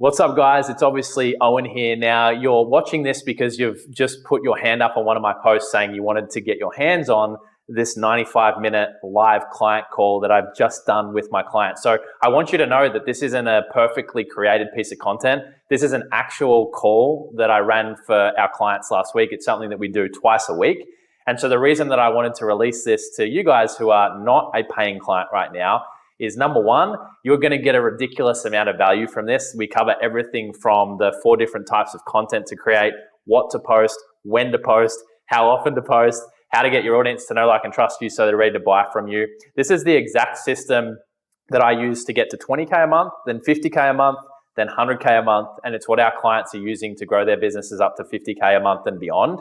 What's up, guys? It's obviously Owen here. Now, you're watching this because you've just put your hand up on one of my posts saying you wanted to get your hands on this 95-minute live client call that I've just done with my client. So I want you to know that this isn't a perfectly created piece of content. This is an actual call that I ran for our clients last week. It's something that we do twice a week. And so the reason that I wanted to release this to you guys who are not a paying client right now is, number one, you're going to get a ridiculous amount of value from this. We cover everything from the 4 different types of content to create, what to post, when to post, how often to post, how to get your audience to know, like, and trust you so they're ready to buy from you. This is the exact system that I use to get to 20K a month, then 50K a month, then 100K a month. And it's what our clients are using to grow their businesses up to 50K a month and beyond.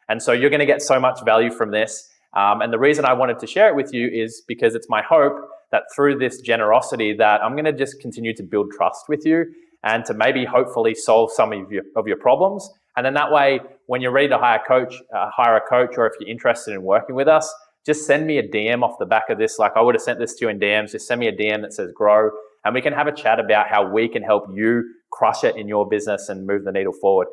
And so you're going to get so much value from this. And the reason I wanted to share it with you is because it's my hope that through this generosity that I'm going to just continue to build trust with you and to maybe hopefully solve some of your problems. And then that way, when you're ready to hire a coach, or if you're interested in working with us, just send me a DM off the back of this. Like I would have sent this to you in DMs. Just send me a DM that says grow, and we can have a chat about how we can help you crush it in your business and move the needle forward.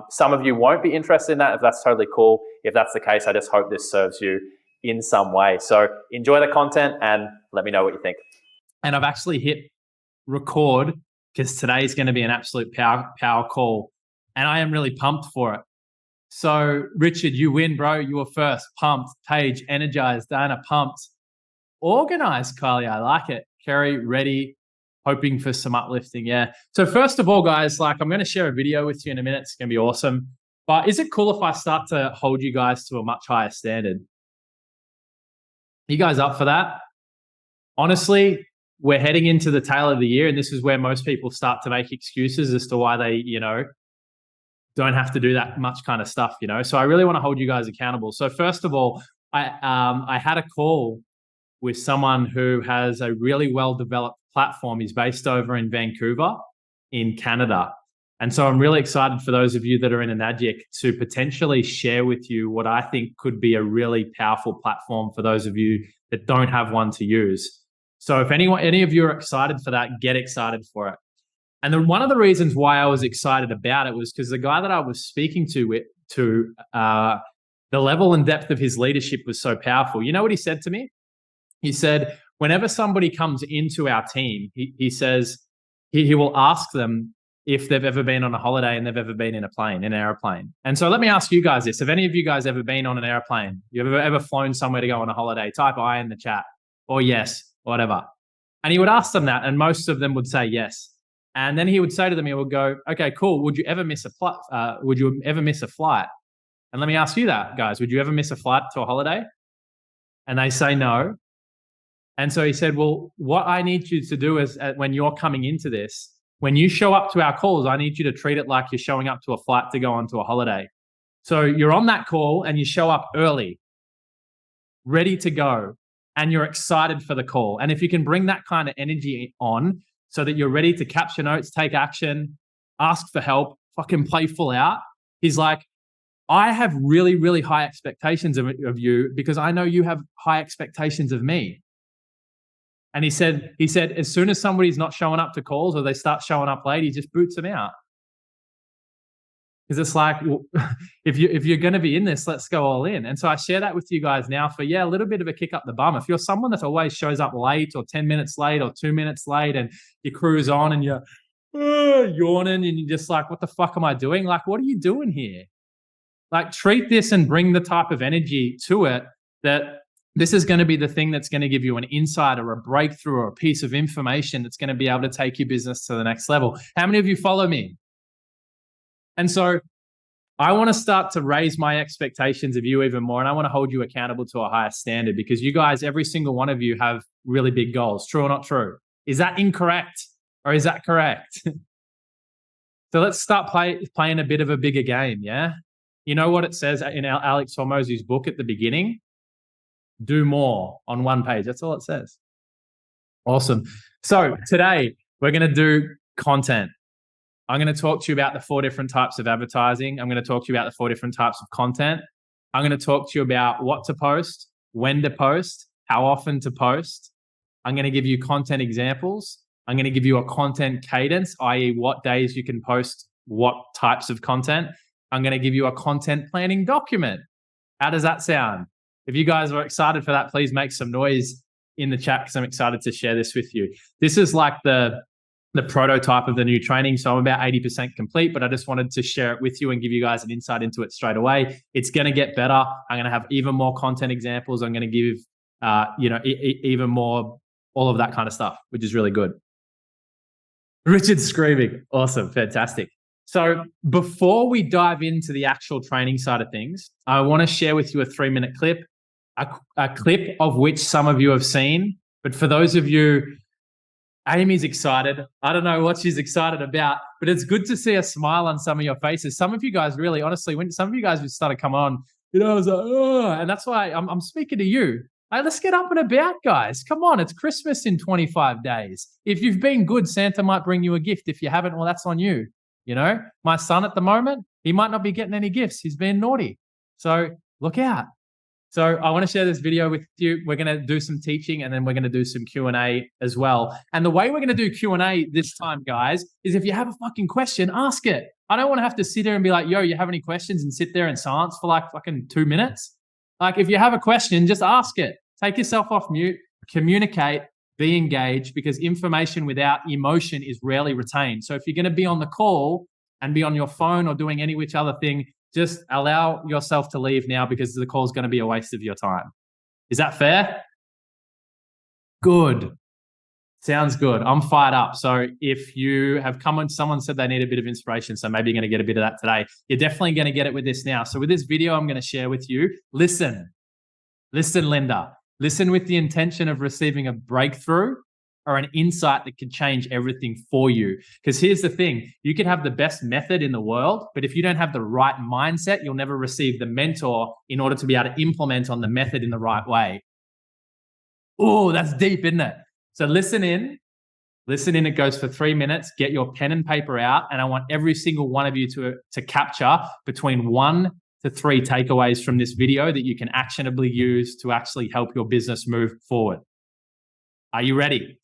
Some of you won't be interested in that. If that's totally cool. If that's the case, I just hope this serves you in some way. So enjoy the content and let me know what you think. And I've actually hit record because today's going to be an absolute power call. And I am really pumped for it. So Richard, you win, bro. You were first. Pumped. Paige, energized. Diana, pumped. Organized, Kylie. I like it. Kerry, ready. Hoping for some uplifting. Yeah. So first of all, guys, I'm going to share a video with you in a minute. It's going to be awesome. But is it cool if I start to hold you guys to a much higher standard? You guys up for that? Honestly, we're heading into the tail of the year, and this is where most people start to make excuses as to why they, don't have to do that much kind of stuff, So I really want to hold you guys accountable. So first of all, I had a call with someone who has a really well-developed platform. He's based over in Vancouver, in Canada. And so I'm really excited for those of you that are in Enagic to potentially share with you what I think could be a really powerful platform for those of you that don't have one to use. So if any of you are excited for that, get excited for it. And then one of the reasons why I was excited about it was because the guy that I was speaking to, the level and depth of his leadership was so powerful. You know what he said to me? He said, whenever somebody comes into our team, he says, he will ask them if they've ever been on a holiday and they've ever been in an airplane. And so let me ask you guys this. Have any of you guys ever been on an airplane? You ever flown somewhere to go on a holiday? Type I in the chat, or yes, whatever. And he would ask them that, and most of them would say yes. And then he would say to them, he would go, okay, cool. Would you ever miss a flight? And let me ask you that, guys. Would you ever miss a flight to a holiday? And they say no. And so he said, well, what I need you to do is when you're coming into this, when you show up to our calls, I need you to treat it like you're showing up to a flight to go onto a holiday. So you're on that call and you show up early, ready to go, and you're excited for the call. And if you can bring that kind of energy on so that you're ready to capture notes, take action, ask for help, fucking play full out. He's like, I have really, really high expectations of you because I know you have high expectations of me. And he said, as soon as somebody's not showing up to calls or they start showing up late, he just boots them out. Because it's like, well, if you're going to be in this, let's go all in. And so I share that with you guys now for, a little bit of a kick up the bum. If you're someone that always shows up late or 10 minutes late or 2 minutes late and you cruise on and you're yawning and you're just like, what the fuck am I doing? Like, what are you doing here? Like, treat this and bring the type of energy to it that this is going to be the thing that's going to give you an insight or a breakthrough or a piece of information that's going to be able to take your business to the next level. How many of you follow me? And so I want to start to raise my expectations of you even more, and I want to hold you accountable to a higher standard because you guys, every single one of you have really big goals. True or not true? Is that incorrect or is that correct? So let's start playing a bit of a bigger game, yeah? You know what it says in Alex Hormozzi's book at the beginning? Do more on one page. That's all it says. Awesome. So today we're going to do content. I'm going to talk to you about the 4 different types of advertising. I'm going to talk to you about the 4 different types of content. I'm going to talk to you about what to post, when to post, how often to post. I'm going to give you content examples. I'm going to give you a content cadence, i.e. what days you can post what types of content. I'm going to give you a content planning document. How does that sound? If you guys are excited for that, please make some noise in the chat because I'm excited to share this with you. This is like the prototype of the new training. So I'm about 80% complete, but I just wanted to share it with you and give you guys an insight into it straight away. It's going to get better. I'm going to have even more content examples. I'm going to give, even more, all of that kind of stuff, which is really good. Richard's screaming. Awesome. Fantastic. So before we dive into the actual training side of things, I want to share with you a 3-minute clip, a clip of which some of you have seen. But for those of you, Amy's excited. I don't know what she's excited about, but it's good to see a smile on some of your faces. Some of you guys really, honestly, when some of you guys just started coming on, I was like, oh, and that's why I'm speaking to you. Hey, let's get up and about, guys. Come on, it's Christmas in 25 days. If you've been good, Santa might bring you a gift. If you haven't, well, that's on you. My son at the moment, he might not be getting any gifts. He's being naughty. So look out. So I want to share this video with you. We're going to do some teaching and then we're going to do some Q&A as well. And the way we're going to do Q&A this time, guys, is if you have a fucking question, ask it. I don't want to have to sit there and be like, yo, you have any questions and sit there in silence for like fucking 2 minutes. Like if you have a question, just ask it. Take yourself off mute, communicate, be engaged, because information without emotion is rarely retained. So if you're going to be on the call and be on your phone or doing any which other thing, just allow yourself to leave now because the call is going to be a waste of your time. Is that fair? Good. Sounds good. I'm fired up. So if you have come on, someone said they need a bit of inspiration, so maybe you're going to get a bit of that today. You're definitely going to get it with this now. So with this video I'm going to share with you, listen, Linda. Listen with the intention of receiving a breakthrough or an insight that could change everything for you. Because here's the thing, you could have the best method in the world, but if you don't have the right mindset, you'll never receive the mentor in order to be able to implement on the method in the right way. Oh, that's deep, isn't it? So listen in. It goes for 3 minutes. Get your pen and paper out. And I want every single one of you to capture between 1 to 3 takeaways from this video that you can actionably use to actually help your business move forward. Are you ready?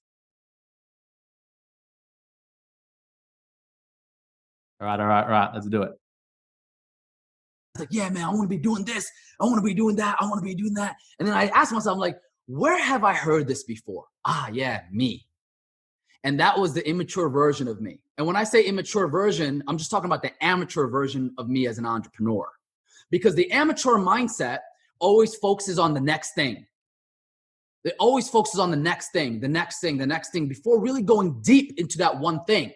All right. Let's do it. Like, yeah, man, I want to be doing this. I want to be doing that. I want to be doing that. And then I asked myself, I'm like, where have I heard this before? Yeah, me. And that was the immature version of me. And when I say immature version, I'm just talking about the amateur version of me as an entrepreneur. Because the amateur mindset always focuses on the next thing. It always focuses on the next thing, before really going deep into that one thing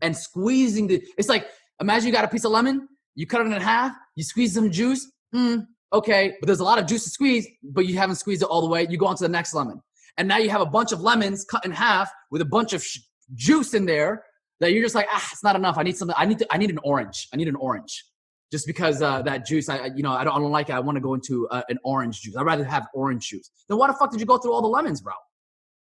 and squeezing it's like, imagine you got a piece of lemon, you cut it in half, you squeeze some juice. Okay, but there's a lot of juice to squeeze, but you haven't squeezed it all the way. You go on to the next lemon. And now you have a bunch of lemons cut in half with a bunch of juice in there that you're just like, it's not enough. I need something. I need an orange. Just because that juice, I don't like it. I want to go into an orange juice. I'd rather have orange juice. Then why the fuck did you go through all the lemons, bro?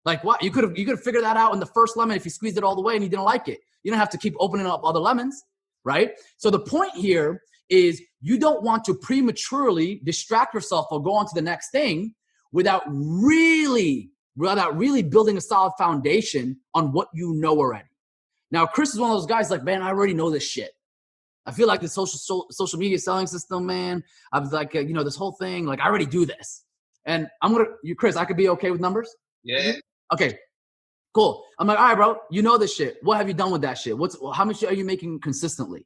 Like what? You could have figured that out in the first lemon if you squeezed it all the way and you didn't like it. You don't have to keep opening up other lemons, right? So the point here is you don't want to prematurely distract yourself or go on to the next thing without really building a solid foundation on what you know already. Now, Chris is one of those guys like, man, I already know this shit. I feel like the social media selling system, man. I was like, this whole thing, like I already do this. And Chris, I could be okay with numbers? Yeah. Okay, cool. I'm like, all right, bro, you know this shit. What have you done with that shit? How much are you making consistently?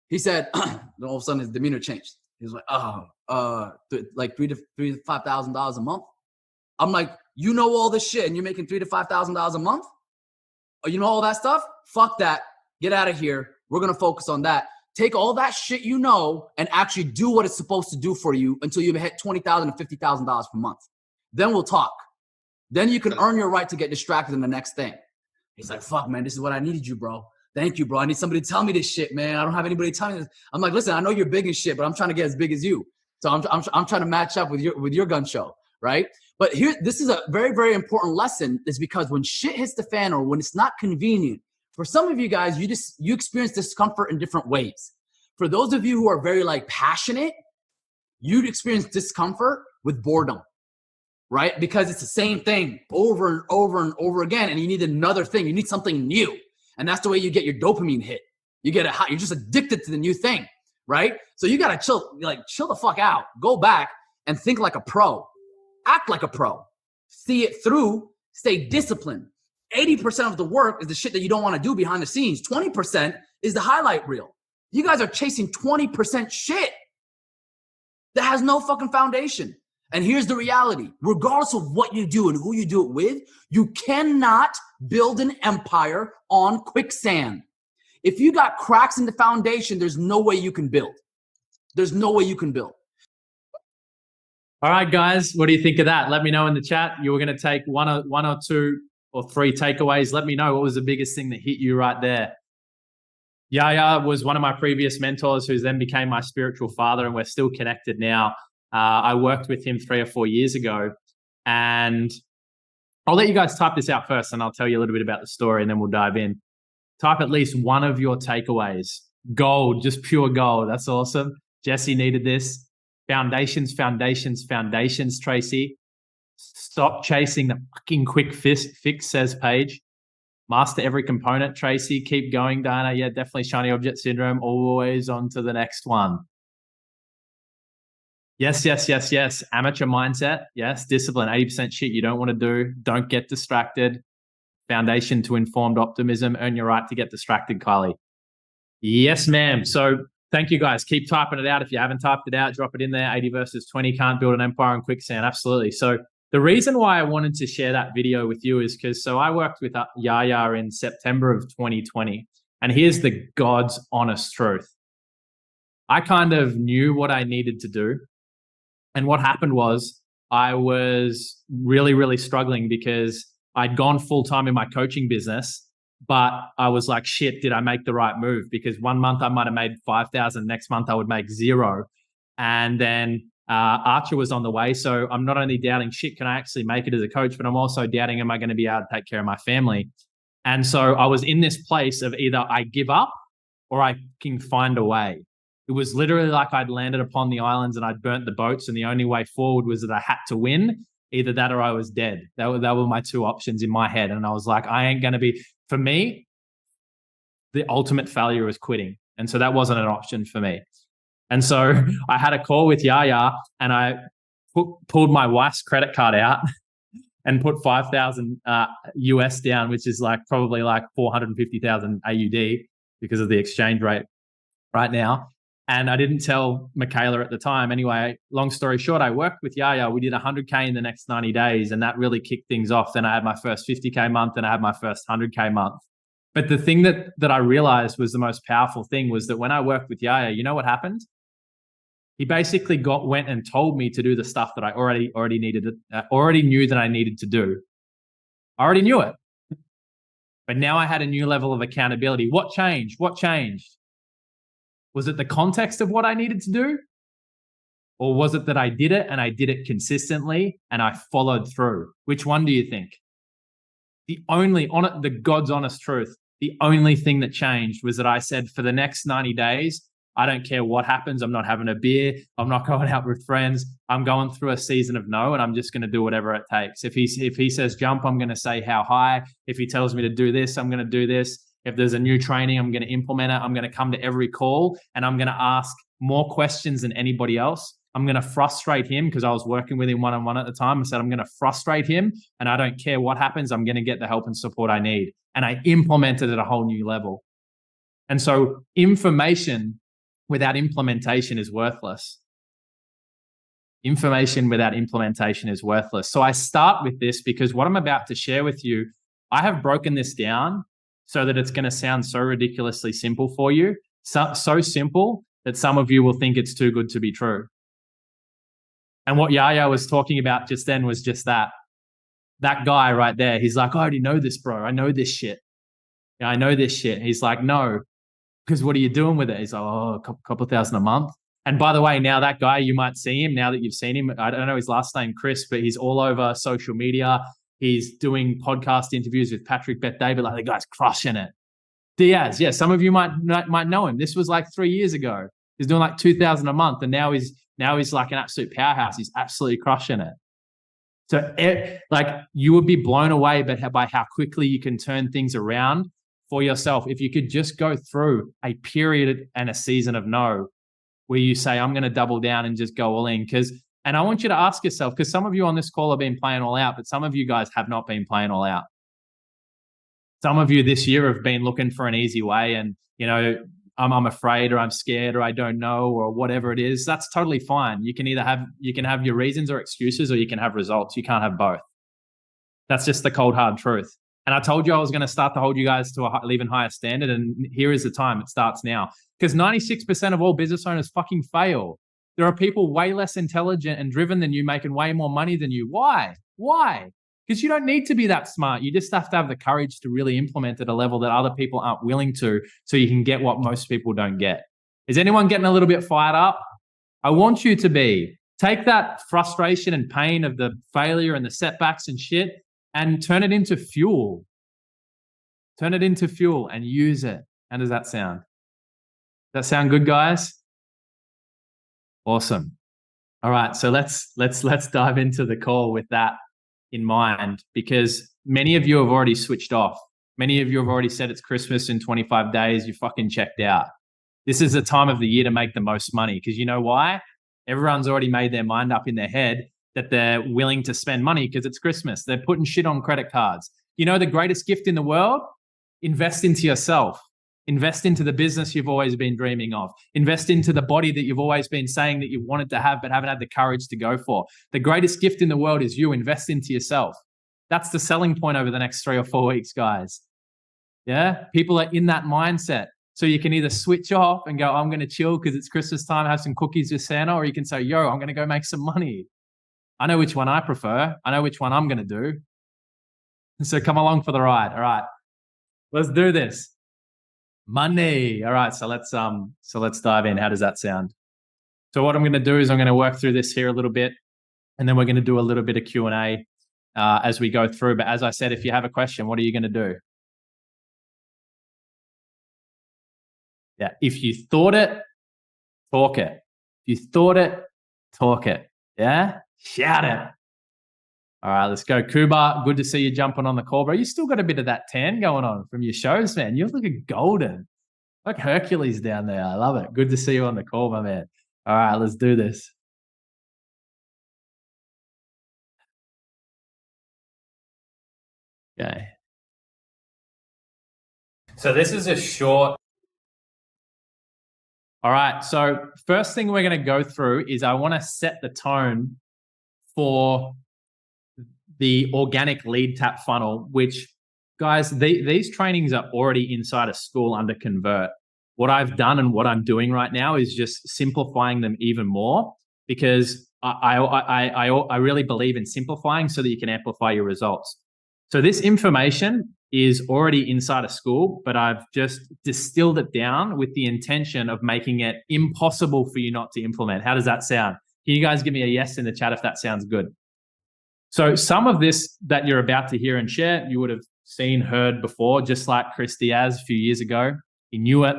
He said, then all of a sudden his demeanor changed. He was like, like $3,000 to $5,000 a month. I'm like, you know all this shit and you're making $3,000 to $5,000 a month? Oh, you know all that stuff? Fuck that. Get out of here. We're going to focus on that. Take all that shit you know and actually do what it's supposed to do for you until you hit $20,000 to $50,000 per month. Then we'll talk. Then you can earn your right to get distracted in the next thing. He's like, fuck, man, this is what I needed you, bro. Thank you, bro. I need somebody to tell me this shit, man. I don't have anybody telling me this. I'm like, listen, I know you're big as shit, but I'm trying to get as big as you. So I'm trying to match up with your gun show, right? But here, this is a very, very important lesson, is because when shit hits the fan or when it's not convenient, for some of you guys, you experience discomfort in different ways. For those of you who are very passionate, you'd experience discomfort with boredom. right? Because it's the same thing over and over and over again. And you need another thing. You need something new. And that's the way you get your dopamine hit. You get a high, you're just addicted to the new thing, right? So you got to chill the fuck out. Go back and think like a pro. Act like a pro. See it through. Stay disciplined. 80% of the work is the shit that you don't want to do behind the scenes. 20% is the highlight reel. You guys are chasing 20% shit that has no fucking foundation. And here's the reality. Regardless of what you do and who you do it with, you cannot build an empire on quicksand. If you got cracks in the foundation, there's no way you can build. There's no way you can build. All right, guys, what do you think of that? Let me know in the chat. You were going to take one or two or three takeaways. Let me know what was the biggest thing that hit you right there. Yaya was one of my previous mentors who then became my spiritual father, and we're still connected now. I worked with him 3 or 4 years ago, and I'll let you guys type this out first, and I'll tell you a little bit about the story, and then we'll dive in. Type at least one of your takeaways. Gold, just pure gold. That's awesome. Jesse needed this. Foundations, foundations, foundations, Tracy. Stop chasing the fucking quick fix, says Paige. Master every component, Tracy. Keep going, Diana. Yeah, definitely shiny object syndrome. Always on to the next one. Yes, yes, yes, yes. Amateur mindset. Yes. Discipline. 80% shit you don't want to do. Don't get distracted. Foundation to informed optimism. Earn your right to get distracted, Kylie. Yes, ma'am. So thank you, guys. Keep typing it out. If you haven't typed it out, drop it in there. 80 versus 20. Can't build an empire in quicksand. Absolutely. So the reason why I wanted to share that video with you is because I worked with Yaya in September of 2020. And here's the God's honest truth. I kind of knew what I needed to do. And what happened was I was really, really struggling because I'd gone full-time in my coaching business, but I was like, shit, did I make the right move? Because one month I might have made 5,000. Next month I would make 0. And then Archer was on the way. So I'm not only doubting, shit, can I actually make it as a coach, but I'm also doubting, am I going to be able to take care of my family? And so I was in this place of either I give up or I can find a way. It was literally like I'd landed upon the islands and I'd burnt the boats, and the only way forward was that I had to win. Either that or I was dead. That were my two options in my head. And I was like, I ain't going to be, for me, the ultimate failure was quitting. And so that wasn't an option for me. And so I had a call with Yaya, and I pulled my wife's credit card out and put 5,000 US down, which is like probably like 450,000 AUD because of the exchange rate right now. And I didn't tell Michaela at the time. Anyway, long story short, I worked with Yaya. We did 100K in the next 90 days, and that really kicked things off. Then I had my first 50K month, and I had my first 100K month. But the thing that I realized was the most powerful thing was that when I worked with Yaya, you know what happened? He basically went and told me to do the stuff that I already knew that I needed to do. I already knew it. But now I had a new level of accountability. What changed? What changed? Was it the context of what I needed to do? Or was it that I did it and I did it consistently and I followed through? Which one do you think? The God's honest truth, the only thing that changed was that I said, for the next 90 days, I don't care what happens. I'm not having a beer. I'm not going out with friends. I'm going through a season of no, and I'm just going to do whatever it takes. If he says jump, I'm going to say how high. If he tells me to do this, I'm going to do this. If there's a new training, I'm going to implement it. I'm going to come to every call, and I'm going to ask more questions than anybody else. I'm going to frustrate him because I was working with him one-on-one at the time. I said, I'm going to frustrate him, and I don't care what happens. I'm going to get the help and support I need. And I implemented at a whole new level. And so information without implementation is worthless. Information without implementation is worthless. So I start with this because what I'm about to share with you, I have broken this down so that it's going to sound so ridiculously simple for you. So simple that some of you will think it's too good to be true. And what Yaya was talking about just then was just that. That guy right there, he's like, I already know this, bro. I know this shit. Yeah, I know this shit. He's like, no, because what are you doing with it? He's like, oh, a couple of thousand a month. And by the way, now that guy, you might see him now that you've seen him. I don't know his last name, Chris, but he's all over social media. He's doing podcast interviews with Patrick Bet-David. Like, the guy's crushing it. Diaz, yeah, some of you might know him. This was like 3 years ago. He's doing like 2,000 a month, and now he's like an absolute powerhouse. He's absolutely crushing it. So like you would be blown away by how quickly you can turn things around for yourself. If you could just go through a period and a season of no, where you say, I'm going to double down and just go all in. And I want you to ask yourself, because some of you on this call have been playing all out, but some of you guys have not been playing all out. Some of you this year have been looking for an easy way and, I'm afraid or I'm scared or I don't know or whatever it is. That's totally fine. You can have your reasons or excuses, or you can have results. You can't have both. That's just the cold, hard truth. And I told you I was going to start to hold you guys to an even higher standard. And here is the time. It starts now. Because 96% of all business owners fucking fail. There are people way less intelligent and driven than you, making way more money than you. Why? Because you don't need to be that smart. You just have to have the courage to really implement at a level that other people aren't willing to, so you can get what most people don't get. Is anyone getting a little bit fired up? I want you to be. Take that frustration and pain of the failure and the setbacks and shit and turn it into fuel. Turn it into fuel and use it. How does that sound? Does that sound good, guys? Awesome. All right, so let's dive into the call with that in mind, because many of you have already switched off. Many of you have already said it's Christmas in 25 days. You fucking checked out. This is the time of the year to make the most money, because you know why? Everyone's already made their mind up in their head that they're willing to spend money because it's Christmas. They're putting shit on credit cards. You know the greatest gift in the world? Invest into yourself. Invest into the business you've always been dreaming of. Invest into the body that you've always been saying that you wanted to have but haven't had the courage to go for. The greatest gift in the world is you. Invest into yourself. That's the selling point over the next 3 or 4 weeks, guys. Yeah? People are in that mindset. So you can either switch off and go, I'm going to chill because it's Christmas time, have some cookies with Santa, or you can say, yo, I'm going to go make some money. I know which one I prefer. I know which one I'm going to do. So come along for the ride. All right. Let's do this. Money. All right. So let's dive in. How does that sound? So what I'm going to do is I'm going to work through this here a little bit, and then we're going to do a little bit of Q&A as we go through. But as I said, if you have a question, what are you going to do? Yeah. If you thought it, talk it. If you thought it, talk it. Yeah. Shout it. All right, let's go. Kuba, good to see you jumping on the call, bro. You still got a bit of that tan going on from your shows, man. You're looking golden. Like Hercules down there. I love it. Good to see you on the call, my man. All right, let's do this. Okay. So this is a short. All right, so first thing we're going to go through is I want to set the tone for the organic lead tap funnel, which, guys, these trainings are already inside a school under Convert. What I've done and what I'm doing right now is just simplifying them even more, because I really believe in simplifying so that you can amplify your results. So this information is already inside a school, but I've just distilled it down with the intention of making it impossible for you not to implement. How does that sound? Can you guys give me a yes in the chat if that sounds good? So some of this that you're about to hear and share, you would have seen, heard before, just like Chris Diaz a few years ago. He knew it.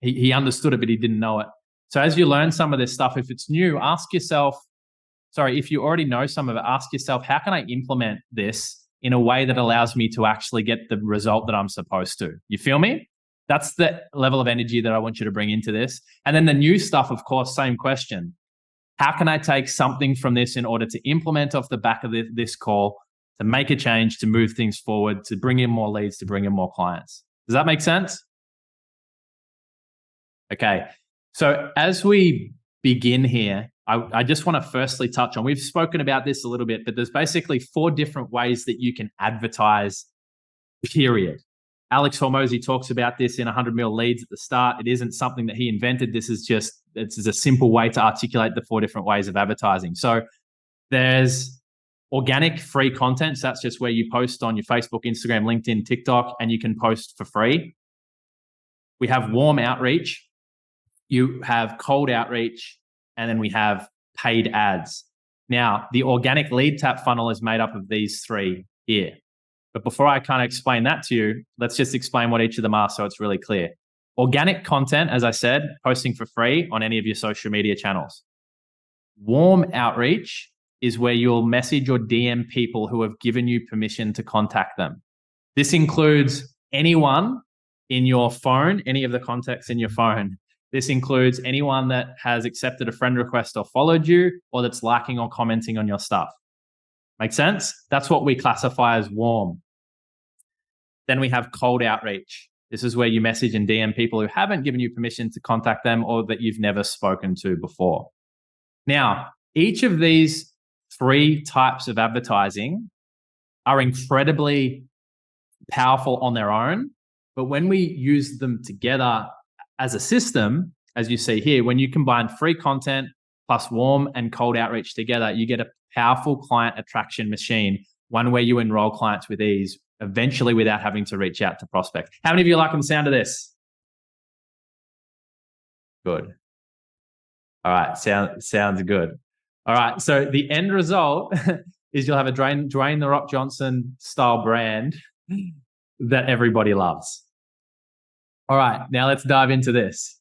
He understood it, but he didn't know it. So as you learn some of this stuff, if it's new, if you already know some of it, ask yourself, how can I implement this in a way that allows me to actually get the result that I'm supposed to? You feel me? That's the level of energy that I want you to bring into this. And then the new stuff, of course, same question. How can I take something from this in order to implement off the back of this call, to make a change, to move things forward, to bring in more leads, to bring in more clients? Does that make sense? Okay. So as we begin here, I just want to firstly touch on, we've spoken about this a little bit, but there's basically 4 different ways that you can advertise, period. Alex Hormozy talks about this in 100 Mil Leads at the start. It isn't something that he invented. This is a simple way to articulate the 4 different ways of advertising. So there's organic free content. So that's just where you post on your Facebook, Instagram, LinkedIn, TikTok, and you can post for free. We have warm outreach. You have cold outreach, and then we have paid ads. Now, the organic lead tap funnel is made up of these 3 here. But before I kind of explain that to you, let's just explain what each of them are so it's really clear. Organic content, as I said, posting for free on any of your social media channels. Warm outreach is where you'll message or DM people who have given you permission to contact them. This includes anyone in your phone, any of the contacts in your phone. This includes anyone that has accepted a friend request or followed you, or that's liking or commenting on your stuff. Make sense? That's what we classify as warm. Then we have cold outreach. This is where you message and DM people who haven't given you permission to contact them or that you've never spoken to before. Now, each of these 3 types of advertising are incredibly powerful on their own, but when we use them together as a system, as you see here, when you combine free content plus warm and cold outreach together, you get a powerful client attraction machine, one where you enroll clients with ease, eventually without having to reach out to prospects. How many of you like the sound of this? Good. All right, sounds good. All right, so the end result is you'll have a Dwayne The Rock Johnson style brand that everybody loves. All right, now let's dive into this.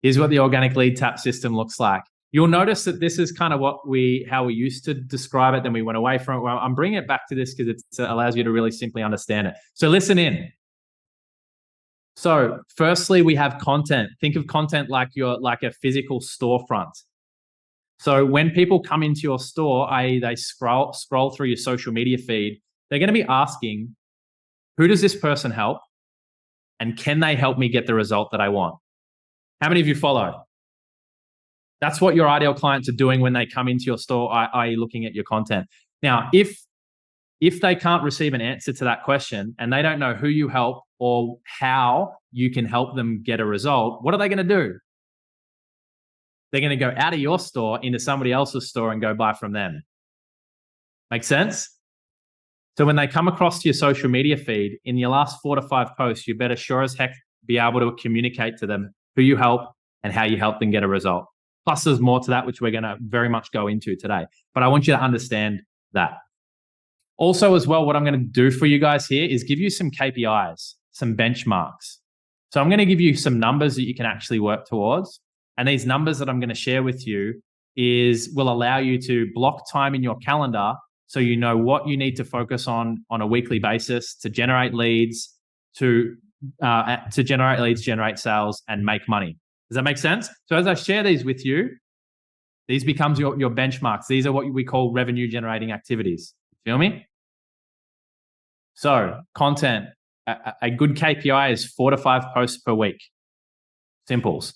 Here's what the organic lead tap system looks like. You'll notice that this is kind of how we used to describe it, then we went away from it. Well, I'm bringing it back to this because it allows you to really simply understand it. So listen in. So firstly, we have content. Think of content like a physical storefront. So when people come into your store, i.e. they scroll through your social media feed, they're going to be asking, who does this person help? And can they help me get the result that I want? How many of you follow? That's what your ideal clients are doing when they come into your store, i.e. looking at your content. Now, if they can't receive an answer to that question and they don't know who you help or how you can help them get a result, what are they going to do? They're going to go out of your store into somebody else's store and go buy from them. Make sense? So when they come across to your social media feed, in your last 4 to 5 posts, you better sure as heck be able to communicate to them who you help and how you help them get a result. Plus, there's more to that, which we're going to very much go into today. But I want you to understand that. Also, as well, what I'm going to do for you guys here is give you some KPIs, some benchmarks. So I'm going to give you some numbers that you can actually work towards. And these numbers that I'm going to share with you will allow you to block time in your calendar so you know what you need to focus on a weekly basis to generate leads, generate sales, and make money. Does that make sense? So as I share these with you, these becomes your benchmarks. These are what we call revenue generating activities. Feel me? So content, a good KPI is 4 to 5 posts per week. Simples.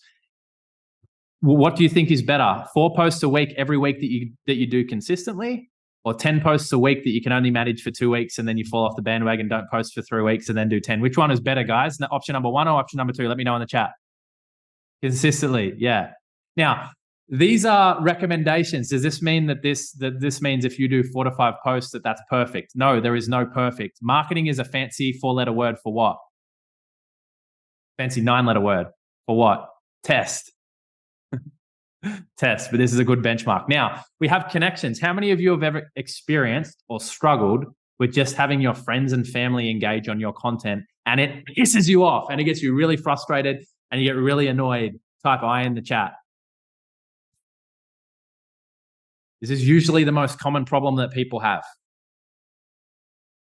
What do you think is better? 4 posts a week every week that you do consistently, or 10 posts a week that you can only manage for 2 weeks and then you fall off the bandwagon, don't post for 3 weeks and then do 10? Which one is better, guys? Option number 1 or option number 2? Let me know in the chat. Consistently, yeah. Now, these are recommendations. Does this mean that this means if you do 4 to 5 posts that's perfect? No, there is no perfect. Marketing is a fancy 4-letter word for what? Fancy 9-letter word for what? Test. Test, but this is a good benchmark. Now, we have connections. How many of you have ever experienced or struggled with just having your friends and family engage on your content and it pisses you off and it gets you really frustrated and you get really annoyed? Type I in the chat. This is usually the most common problem that people have.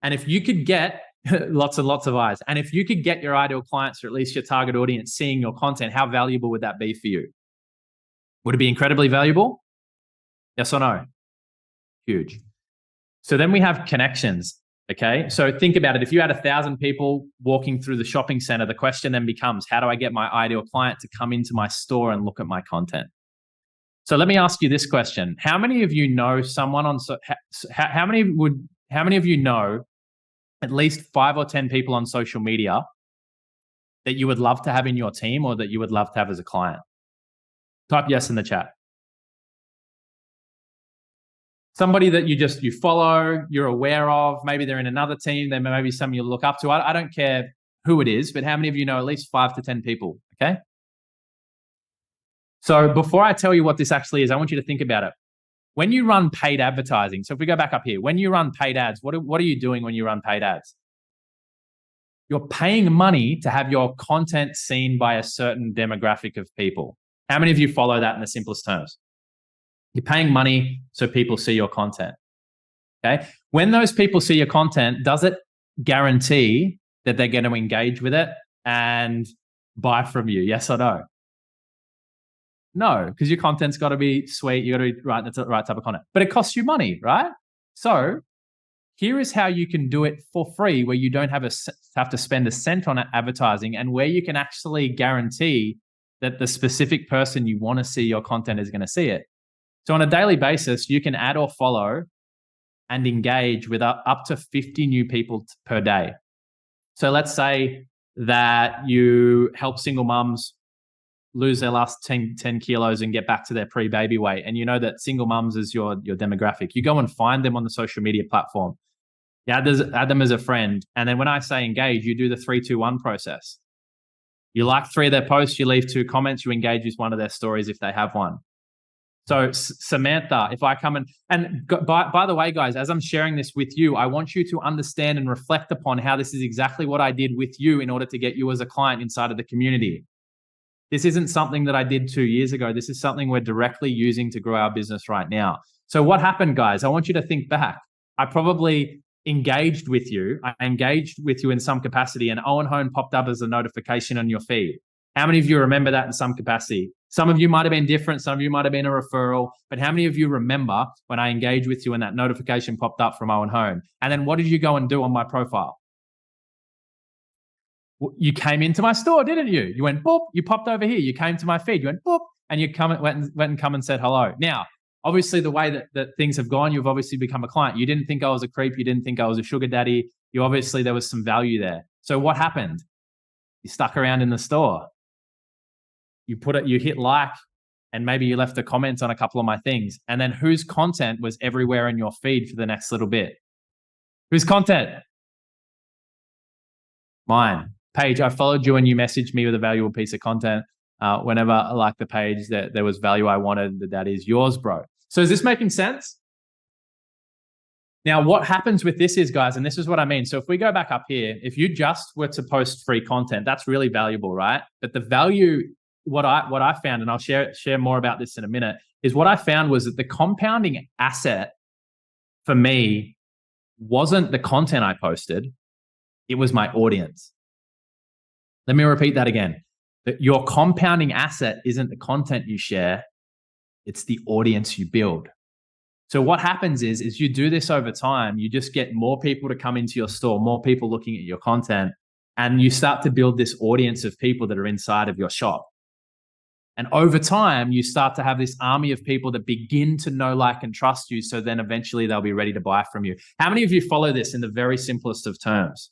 And if you could get lots and lots of eyes, and if you could get your ideal clients, or at least your target audience, seeing your content, how valuable would that be for you? Would it be incredibly valuable? Yes or no? Huge. So then we have connections. Okay. So think about it. If you had 1,000 people walking through the shopping center, the question then becomes, how do I get my ideal client to come into my store and look at my content? So let me ask you this question. How many of you know someone on, how many of you know at least 5 or 10 people on social media that you would love to have in your team or that you would love to have as a client? Type yes in the chat. Somebody that you follow, you're aware of, maybe they're in another team, they may be someone you look up to. I don't care who it is, but how many of you know at least 5 to 10 people, okay? So before I tell you what this actually is, I want you to think about it. When you run paid advertising, so if we go back up here, when you run paid ads, what are you doing when you run paid ads? You're paying money to have your content seen by a certain demographic of people. How many of you follow that in the simplest terms? You're paying money so people see your content. Okay. When those people see your content, does it guarantee that they're going to engage with it and buy from you? Yes or no? No, because your content's got to be sweet. You got to be right. That's the right type of content, but it costs you money, right? So here is how you can do it for free, where you don't have to spend a cent on advertising, and where you can actually guarantee that the specific person you want to see your content is going to see it. So on a daily basis, you can add or follow and engage with up to 50 new people per day. So let's say that you help single mums lose their last 10 kilos and get back to their pre-baby weight. And you know that single mums is your demographic. You go and find them on the social media platform. You add them as a friend. And then when I say engage, you do the 3-2-1 process. You like 3 of their posts, you leave 2 comments, you engage with one of their stories if they have one. So Samantha, if I come and by the way, guys, as I'm sharing this with you, I want you to understand and reflect upon how this is exactly what I did with you in order to get you as a client inside of the community. This isn't something that I did 2 years ago. This is something we're directly using to grow our business right now. So what happened, guys? I want you to think back. I probably engaged with you. I engaged with you in some capacity, and Owen Hone popped up as a notification on your feed. How many of you remember that in some capacity? Some of you might have been different. Some of you might have been a referral. But how many of you remember when I engaged with you and that notification popped up from Owen Hone? And then what did you go and do on my profile? You came into my store, didn't you? You went, boop, you popped over here. You came to my feed. You went, boop, and you went and come and said hello. Now, obviously, the way that things have gone, you've obviously become a client. You didn't think I was a creep. You didn't think I was a sugar daddy. There was some value there. So what happened? You stuck around in the store. You hit like, and maybe you left a comment on a couple of my things. And then whose content was everywhere in your feed for the next little bit? Whose content? Mine. Paige, I followed you and you messaged me with a valuable piece of content. Whenever I liked the page, that there was value I wanted, that is yours, bro. So is this making sense? Now, what happens with this is, guys, and this is what I mean. So if we go back up here, if you just were to post free content, that's really valuable, right? But the value, what I found, and I'll share more about this in a minute, is what I found was that the compounding asset for me wasn't the content I posted, it was my audience. Let me repeat that again. That your compounding asset isn't the content you share, it's the audience you build. So what happens is you do this over time, you just get more people to come into your store, more people looking at your content, and you start to build this audience of people that are inside of your shop. And over time, you start to have this army of people that begin to know, like, and trust you. So then eventually they'll be ready to buy from you. How many of you follow this in the very simplest of terms?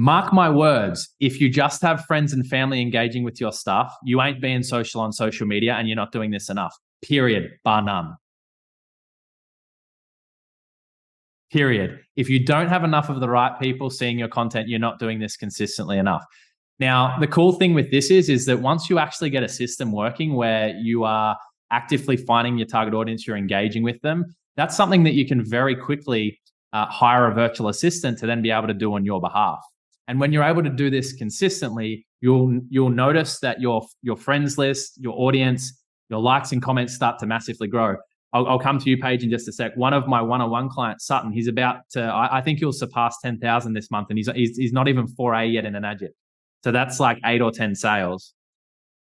Mark my words, if you just have friends and family engaging with your stuff, you ain't being social on social media and you're not doing this enough. Period. Bar none. Period. If you don't have enough of the right people seeing your content, you're not doing this consistently enough. Now, the cool thing with this is that once you actually get a system working where you are actively finding your target audience, you're engaging with them, that's something that you can very quickly hire a virtual assistant to then be able to do on your behalf. And when you're able to do this consistently, you'll notice that your friends list, your audience, your likes and comments start to massively grow. I'll come to you, Paige, in just a sec. One of my one-on-one clients, Sutton, he's about to, I think he'll surpass 10,000 this month, and he's not even 4A yet in an agit. So that's like 8 or 10 sales.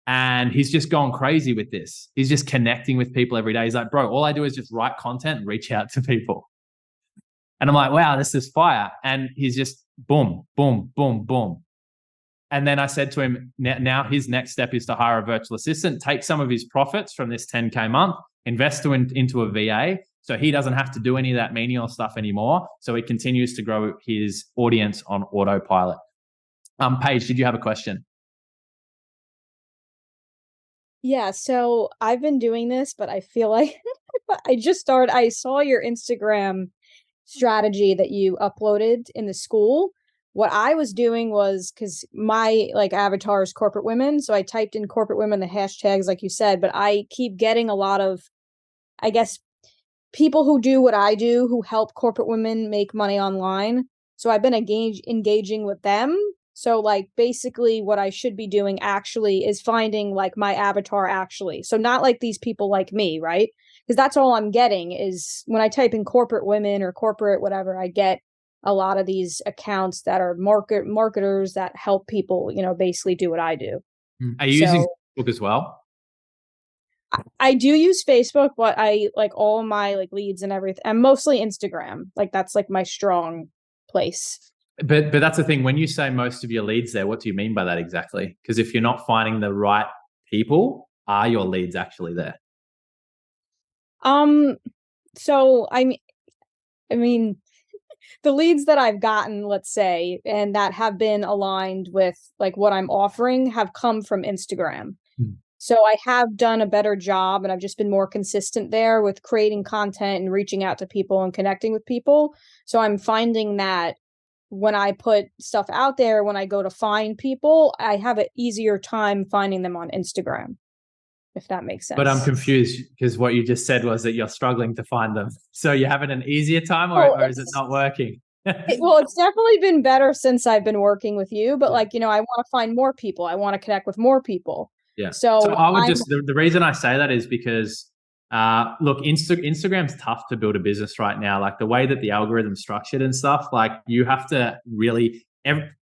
And he's just gone crazy with this. He's just connecting with people every day. He's like, bro, all I do is just write content and reach out to people. And I'm like, wow, this is fire. And he's just boom, boom, boom, boom. And then I said to him, now his next step is to hire a virtual assistant, take some of his profits from this 10K month, invest into a VA, so he doesn't have to do any of that menial stuff anymore. So he continues to grow his audience on autopilot. Paige, did you have a question? Yeah, so I've been doing this, but I feel like I saw your Instagram strategy that you uploaded in the school. What I was doing was, because my avatar is corporate women, so I typed in corporate women, the hashtags like you said, but I keep getting a lot of, I guess, people who do what I do, who help corporate women make money online. So I've been engaging with them. So like basically what I should be doing actually is finding like my avatar actually. So not like these people like me, right? Because that's all I'm getting is when I type in corporate women or corporate whatever, I get a lot of these accounts that are marketers that help people, basically do what I do. Are you using So Facebook as well? I do use Facebook, but I like all my like leads and everything. I'm mostly Instagram. Like that's like my strong place. But that's the thing. When you say most of your leads there, what do you mean by that exactly? Because if you're not finding the right people, are your leads actually there? So I mean, the leads that I've gotten, let's say, and that have been aligned with like what I'm offering have come from Instagram. So I have done a better job and I've just been more consistent there with creating content and reaching out to people and connecting with people. So I'm finding that when I put stuff out there, when I go to find people, I have an easier time finding them on Instagram, if that makes sense. But I'm confused because what you just said was that you're struggling to find them. So you're having an easier time or is it not working? Well, it's definitely been better since I've been working with you, but like, I want to find more people. I want to connect with more people. Yeah. So I would the reason I say that is because look, Instagram's tough to build a business right now. Like the way that the algorithm's structured and stuff, like you have to really,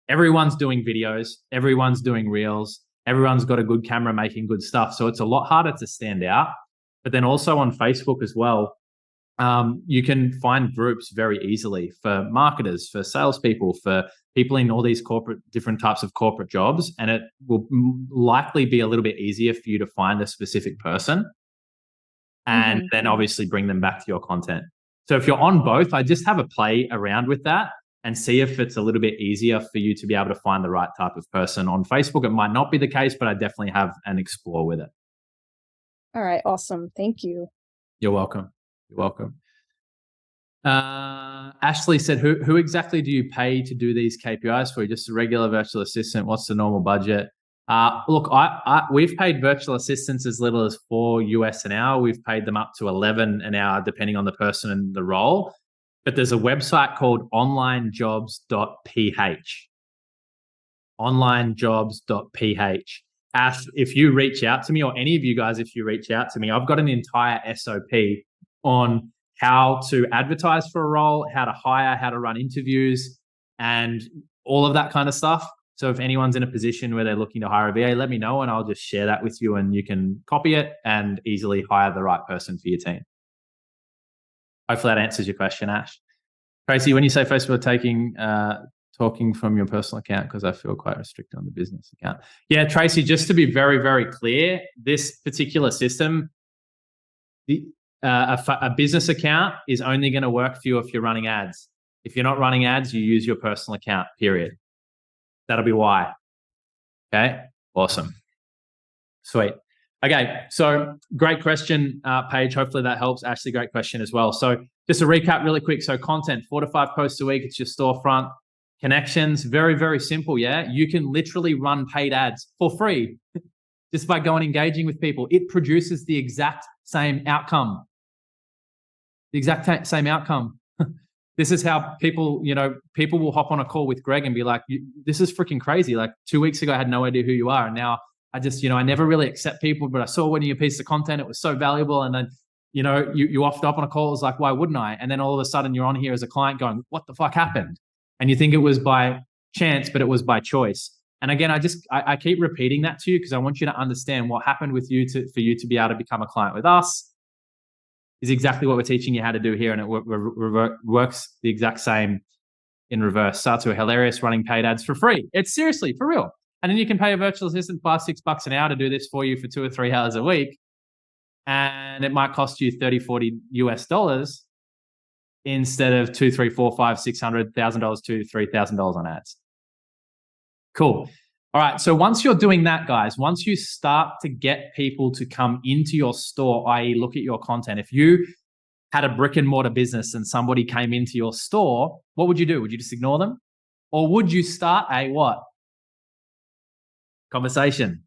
everyone's doing videos, everyone's doing reels, everyone's got a good camera making good stuff. So it's a lot harder to stand out. But then also on Facebook as well, you can find groups very easily for marketers, for salespeople, for people in all these different types of corporate jobs. And it will likely be a little bit easier for you to find a specific person and then obviously bring them back to your content. So if you're on both, I just have a play around with that and see if it's a little bit easier for you to be able to find the right type of person. On Facebook, it might not be the case, but I definitely have an explore with it. All right. Awesome. Thank you. You're welcome. You're welcome. Ashley said, who exactly do you pay to do these KPIs for? Just a regular virtual assistant? What's the normal budget? Look, we've paid virtual assistants as little as $4 an hour. We've paid them up to 11 an hour, depending on the person and the role. But there's a website called onlinejobs.ph. Onlinejobs.ph. Ash, if you reach out to me, or any of you guys, if you reach out to me, I've got an entire SOP on how to advertise for a role, how to hire, how to run interviews, and all of that kind of stuff. So if anyone's in a position where they're looking to hire a VA, let me know and I'll just share that with you and you can copy it and easily hire the right person for your team. Hopefully that answers your question, Ash. Tracy, when you say Facebook talking from your personal account, because I feel quite restricted on the business account. Yeah, Tracy, just to be very, very clear, this particular system, a business account is only going to work for you if you're running ads. If you're not running ads, you use your personal account, period. That'll be why. Okay, awesome. Sweet. Okay, so great question, Paige. Hopefully that helps. Ashley, great question as well. So just to recap really quick. So content, 4 to 5 posts a week. It's your storefront. Connections, very, very simple, yeah? You can literally run paid ads for free just by going engaging with people. It produces the exact same outcome. The exact same outcome. This is how people will hop on a call with Greg and be like, this is freaking crazy. Like 2 weeks ago, I had no idea who you are. And now I just, I never really accept people, but I saw one of your pieces of content. It was so valuable. And then, you offed up on a call. It was like, why wouldn't I? And then all of a sudden you're on here as a client going, what the fuck happened? And you think it was by chance, but it was by choice. And again, I keep repeating that to you because I want you to understand what happened with you for you to be able to become a client with us is exactly what we're teaching you how to do here. And it works the exact same in reverse. Starts with hilarious running paid ads for free. It's seriously for real. And then you can pay a virtual assistant $5-6 an hour to do this for you for 2 or 3 hours a week. And it might cost you $30-$40 instead of $200, $300, $400, $500, $600,000 to $3,000 on ads. Cool. All right. So once you're doing that, guys, once you start to get people to come into your store, i.e. look at your content, if you had a brick and mortar business and somebody came into your store, what would you do? Would you just ignore them? Or would you start a what? Conversation.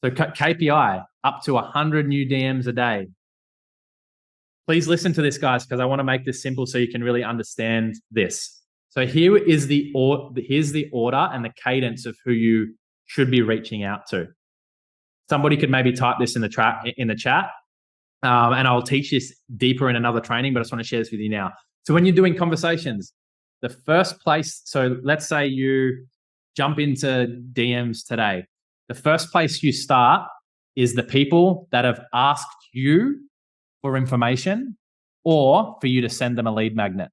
So KPI, up to 100 new DMs a day. Please listen to this, guys, because I want to make this simple so you can really understand this. So here's the order and the cadence of who you should be reaching out to. Somebody could maybe type this in the chat, and I'll teach this deeper in another training, but I just want to share this with you now. So when you're doing conversations, the first place, so let's say you jump into DMs today. The first place you start is the people that have asked you for information or for you to send them a lead magnet.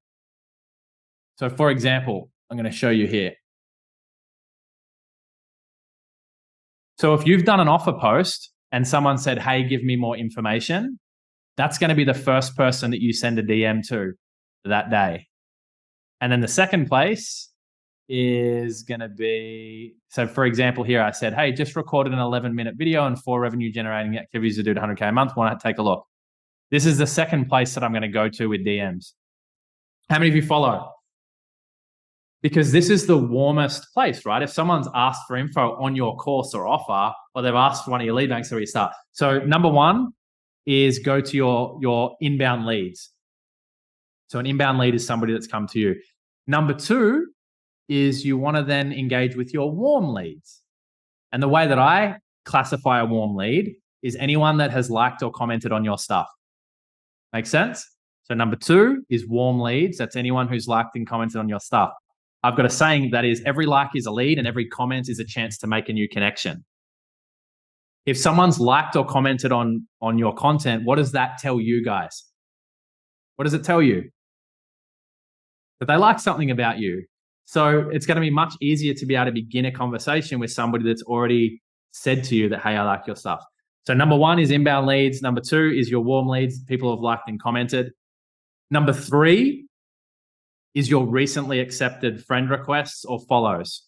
So for example, I'm going to show you here. So if you've done an offer post and someone said, hey, give me more information, that's going to be the first person that you send a DM to that day. And then the second place is going to be, so for example, here I said, hey, just recorded an 11-minute video and 4 revenue generating activities to do to 100K a month. Want to take a look? This is the second place that I'm going to go to with DMs. How many of you follow? Because this is the warmest place, right? If someone's asked for info on your course or offer, or they've asked for one of your lead banks, where you start. So number one is go to your inbound leads. So an inbound lead is somebody that's come to you. Number two is you want to then engage with your warm leads. And the way that I classify a warm lead is anyone that has liked or commented on your stuff. Make sense? So number two is warm leads. That's anyone who's liked and commented on your stuff. I've got a saying that is every like is a lead and every comment is a chance to make a new connection. If someone's liked or commented on your content, what does that tell you guys? What does it tell you? That they like something about you. So it's going to be much easier to be able to begin a conversation with somebody that's already said to you that, hey, I like your stuff. So number one is inbound leads. Number two is your warm leads. People have liked and commented. Number three is your recently accepted friend requests or follows.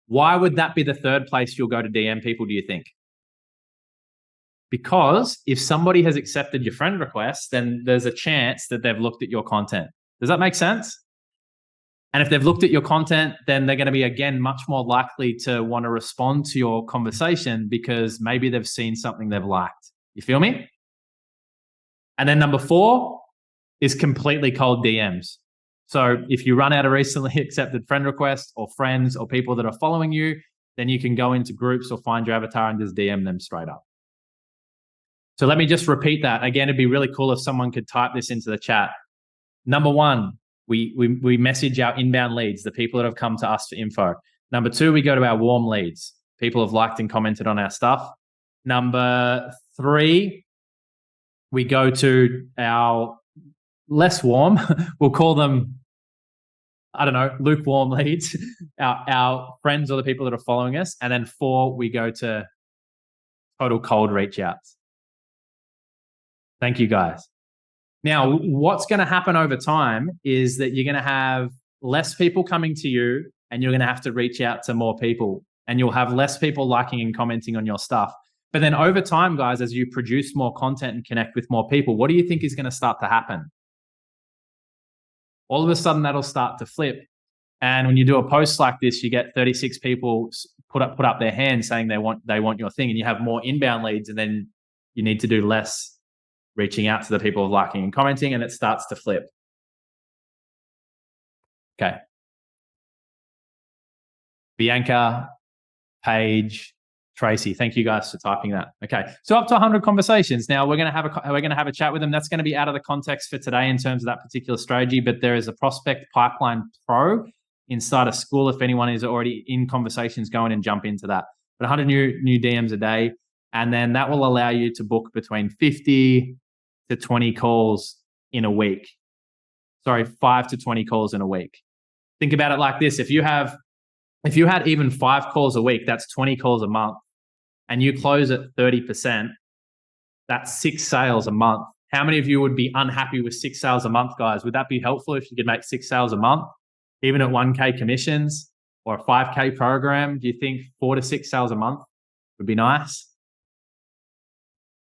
Why would that be the third place you'll go to DM people, do you think? Because if somebody has accepted your friend request, then there's a chance that they've looked at your content. Does that make sense? And if they've looked at your content, then they're going to be, again, much more likely to want to respond to your conversation because maybe they've seen something they've liked. You feel me? And then number four is completely cold DMs. So if you run out of recently accepted friend requests or friends or people that are following you, then you can go into groups or find your avatar and just DM them straight up. So let me just repeat that. Again, it'd be really cool if someone could type this into the chat. Number one, we message our inbound leads, the people that have come to us for info. Number two, we go to our warm leads. People have liked and commented on our stuff. Number three, we go to our less warm, we'll call them, I don't know, lukewarm leads, our friends or the people that are following us. And then four, we go to total cold reach outs. Thank you, guys. Now, what's going to happen over time is that you're going to have less people coming to you and you're going to have to reach out to more people and you'll have less people liking and commenting on your stuff. But then over time, guys, as you produce more content and connect with more people, what do you think is going to start to happen? All of a sudden, that'll start to flip. And when you do a post like this, you get 36 people put up their hands saying they want your thing, and you have more inbound leads, and then you need to do less reaching out to the people liking and commenting, and it starts to flip. Okay. Bianca, Paige, Tracy, thank you guys for typing that. Okay, so up to 100 conversations. Now we're going to have a chat with them. That's going to be out of the context for today in terms of that particular strategy. But there is a Prospect Pipeline Pro inside a school. If anyone is already in conversations, go in and jump into that. But 100 new DMs a day, and then that will allow you to book between 50 to 20 calls in a week. Sorry, 5 to 20 calls in a week. Think about it like this: if you had even 5 calls a week, that's 20 calls a month, and you close at 30%, that's 6 sales a month. How many of you would be unhappy with 6 sales a month, guys? Would that be helpful if you could make 6 sales a month, even at 1K commissions or a 5K program? Do you think 4 to 6 sales a month would be nice?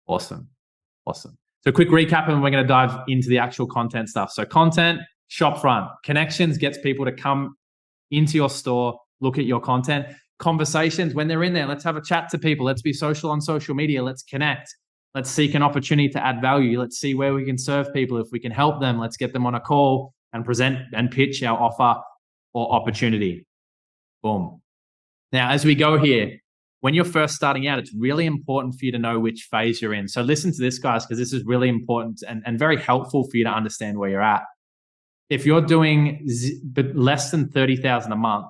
Awesome. So quick recap, and we're going to dive into the actual content stuff. So content, shopfront. Connections gets people to come into your store, look at your content. Conversations, when they're in there, let's have a chat to people. Let's be social on social media. Let's connect. Let's seek an opportunity to add value. Let's see where we can serve people. If we can help them, let's get them on a call and present and pitch our offer or opportunity. Boom. Now, as we go here, when you're first starting out, it's really important for you to know which phase you're in. So listen to this, guys, because this is really important and very helpful for you to understand where you're at. If you're doing less than 30,000 a month,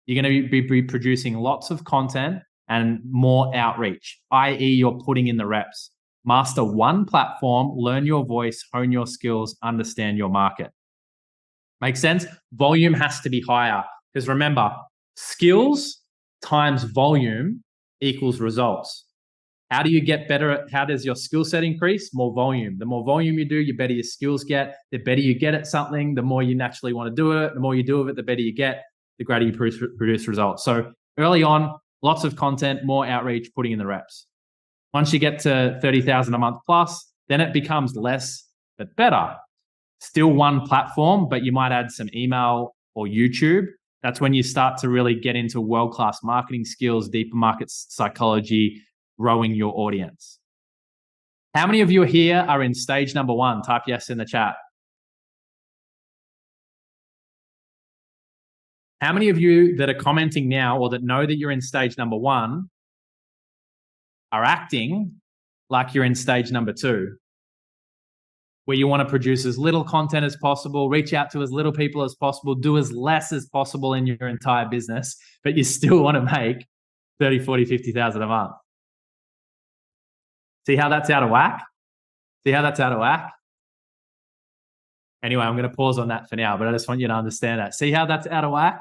you're going to be producing lots of content and more outreach, i.e. you're putting in the reps. Master one platform, learn your voice, hone your skills, understand your market. Make sense? Volume has to be higher because remember, skills times volume equals results. How do you get better at, how does your skill set increase? More volume. The more volume you do, the better your skills get. The better you get at something, the more you naturally want to do it. The more you do of it, the better you get, the greater you produce results. So early on, lots of content, more outreach, putting in the reps. Once you get to 30,000 a month plus, then it becomes less but better. Still one platform, but you might add some email or YouTube. That's when you start to really get into world-class marketing skills, deeper market psychology, growing your audience. How many of you here are in stage number one? Type yes in the chat. How many of you that are commenting now or that know that you're in stage number one are acting like you're in stage number two, where you want to produce as little content as possible, reach out to as little people as possible, do as less as possible in your entire business, but you still want to make 30, 40, 50,000 a month? See how that's out of whack? See how that's out of whack? Anyway, I'm going to pause on that for now, but I just want you to understand that. See how that's out of whack?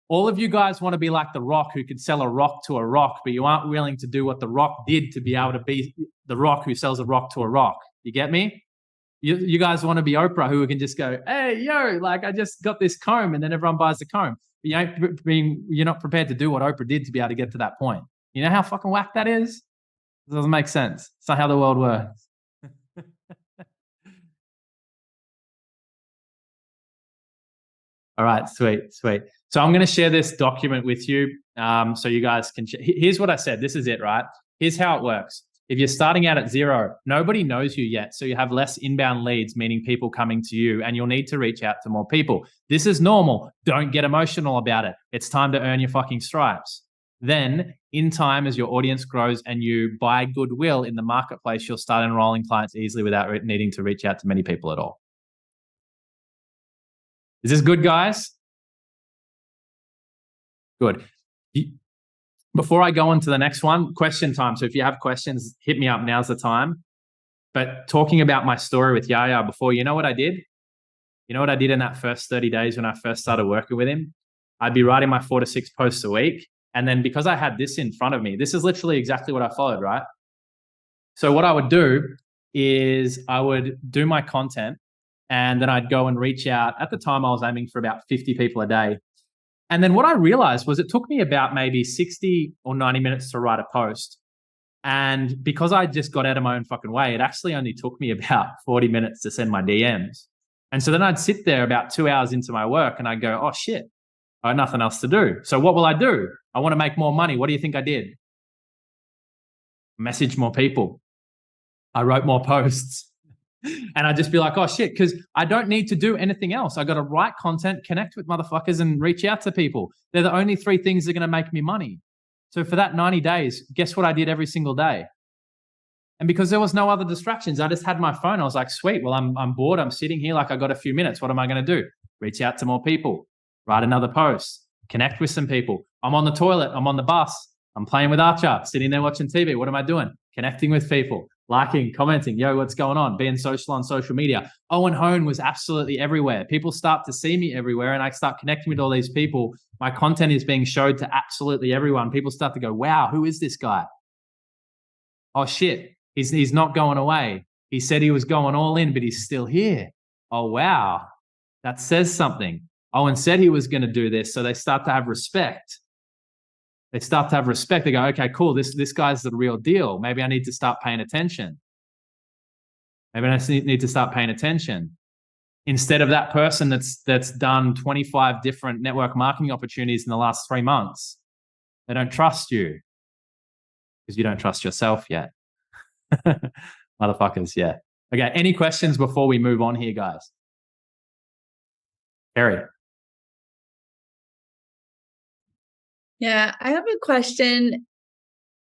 All of you guys want to be like The Rock, who could sell a rock to a rock, but you aren't willing to do what The Rock did to be able to be The Rock who sells a rock to a rock. You get me? You guys want to be Oprah, who can just go, hey, yo, like I just got this comb, and then everyone buys the comb. But you're not prepared to do what Oprah did to be able to get to that point. You know how fucking whack that is? It doesn't make sense. It's not how the world works. All right, sweet. So I'm going to share this document with you so you guys can... Here's what I said. This is it, right? Here's how it works. If you're starting out at zero, nobody knows you yet. So you have less inbound leads, meaning people coming to you, and you'll need to reach out to more people. This is normal. Don't get emotional about it. It's time to earn your fucking stripes. Then in time, as your audience grows and you buy goodwill in the marketplace, you'll start enrolling clients easily without needing to reach out to many people at all. Is this good, guys? Good. Before I go on to the next one, question time. So if you have questions, hit me up. Now's the time. But talking about my story with Yaya before, you know what I did? You know what I did in that first 30 days when I first started working with him? I'd be writing my 4 to 6 posts a week. And then because I had this in front of me, this is literally exactly what I followed, right? So what I would do is I would do my content, and then I'd go and reach out. At the time, I was aiming for about 50 people a day. And then what I realized was it took me about maybe 60 or 90 minutes to write a post. And because I just got out of my own fucking way, it actually only took me about 40 minutes to send my DMs. And so then I'd sit there about 2 hours into my work and I'd go, oh shit, I have nothing else to do. So what will I do? I want to make more money. What do you think I did? Message more people. I wrote more posts. And I'd just be like, oh shit, because I don't need to do anything else. I got to write content, connect with motherfuckers, and reach out to people. They're the only 3 things that are going to make me money. So for that 90 days, guess what I did every single day? And because there was no other distractions, I just had my phone. I was like, sweet, well, I'm bored. I'm sitting here like I got a few minutes. What am I going to do? Reach out to more people, write another post, connect with some people. I'm on the toilet. I'm on the bus. I'm playing with Archer, sitting there watching TV. What am I doing? Connecting with people. Liking, commenting, yo, what's going on? Being social on social media. Owen Hone was absolutely everywhere. People start to see me everywhere and I start connecting with all these people. My content is being showed to absolutely everyone. People start to go, wow, who is this guy? Oh shit, he's not going away. He said he was going all in, but he's still here. Oh wow, that says something. Owen said he was going to do this. So they start to have respect. They start to have respect. They go, okay, cool. This guy's the real deal. Maybe I need to start paying attention. Maybe I need to start paying attention. Instead of that person that's done 25 different network marketing opportunities in the last 3 months, they don't trust you because you don't trust yourself yet. Motherfuckers, yeah. Okay, any questions before we move on here, guys? Carrie. Yeah, I have a question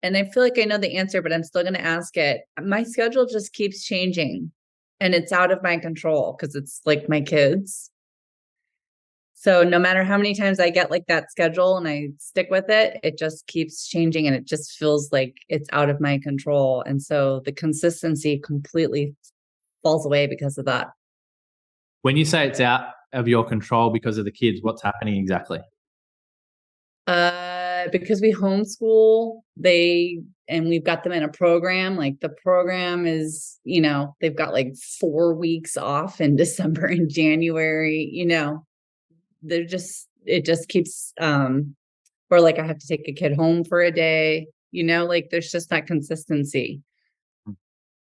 and I feel like I know the answer, but I'm still going to ask it. My schedule just keeps changing and it's out of my control because it's like my kids. So no matter how many times I get like that schedule and I stick with it, it just keeps changing and it just feels like it's out of my control. And so the consistency completely falls away because of that. When you say it's out of your control because of the kids, what's happening exactly? Because we homeschool, and we've got them in a program. Like the program is, they've got like 4 weeks off in December and January, it just keeps, or like I have to take a kid home for a day, like there's just that consistency.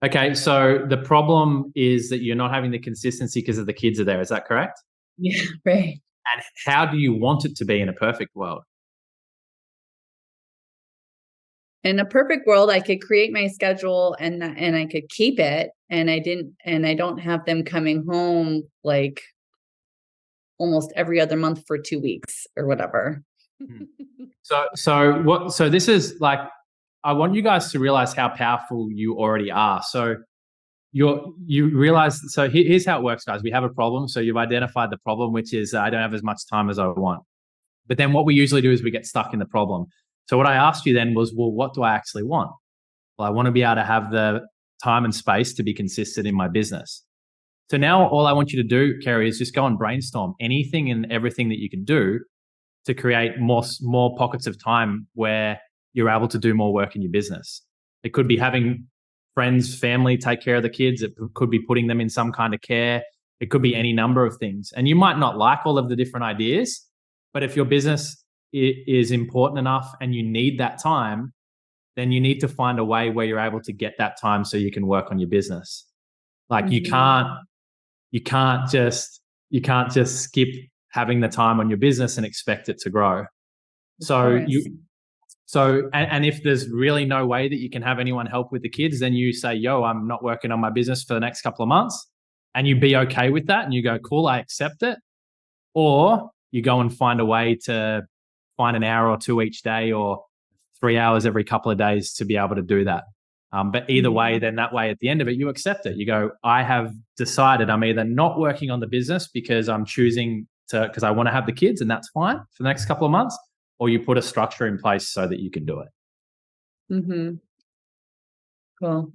Okay, so the problem is that you're not having the consistency because of the kids are there. Is that correct? Yeah, right. And how do you want it to be in a perfect world? In a perfect world, I could create my schedule and I could keep it, and I don't have them coming home like almost every other month for 2 weeks or whatever. So this is like, I want you guys to realize how powerful you already are. So you realize, so here's how it works, guys. We have a problem. So you've identified the problem, which is I don't have as much time as I want. But then what we usually do is we get stuck in the problem. So what I asked you then was, well, what do I actually want? Well, I want to be able to have the time and space to be consistent in my business. So now all I want you to do, Kerry, is just go and brainstorm anything and everything that you can do to create more pockets of time where you're able to do more work in your business. It could be having friends, family take care of the kids. It could be putting them in some kind of care. It could be any number of things. And you might not like all of the different ideas, but if your business is important enough and you need that time, then you need to find a way where you're able to get that time so you can work on your business. Like you can't just skip having the time on your business and expect it to grow. And if there's really no way that you can have anyone help with the kids, then you say, yo, I'm not working on my business for the next couple of months. And you be okay with that. And you go, cool, I accept it. Or you go and find a way to find an hour or two each day or 3 hours every couple of days to be able to do that. But either way, then that way at the end of it, you accept it. You go, I have decided I'm either not working on the business because I'm choosing to, because I want to have the kids, and that's fine for the next couple of months, or you put a structure in place so that you can do it. Mm-hmm. Cool.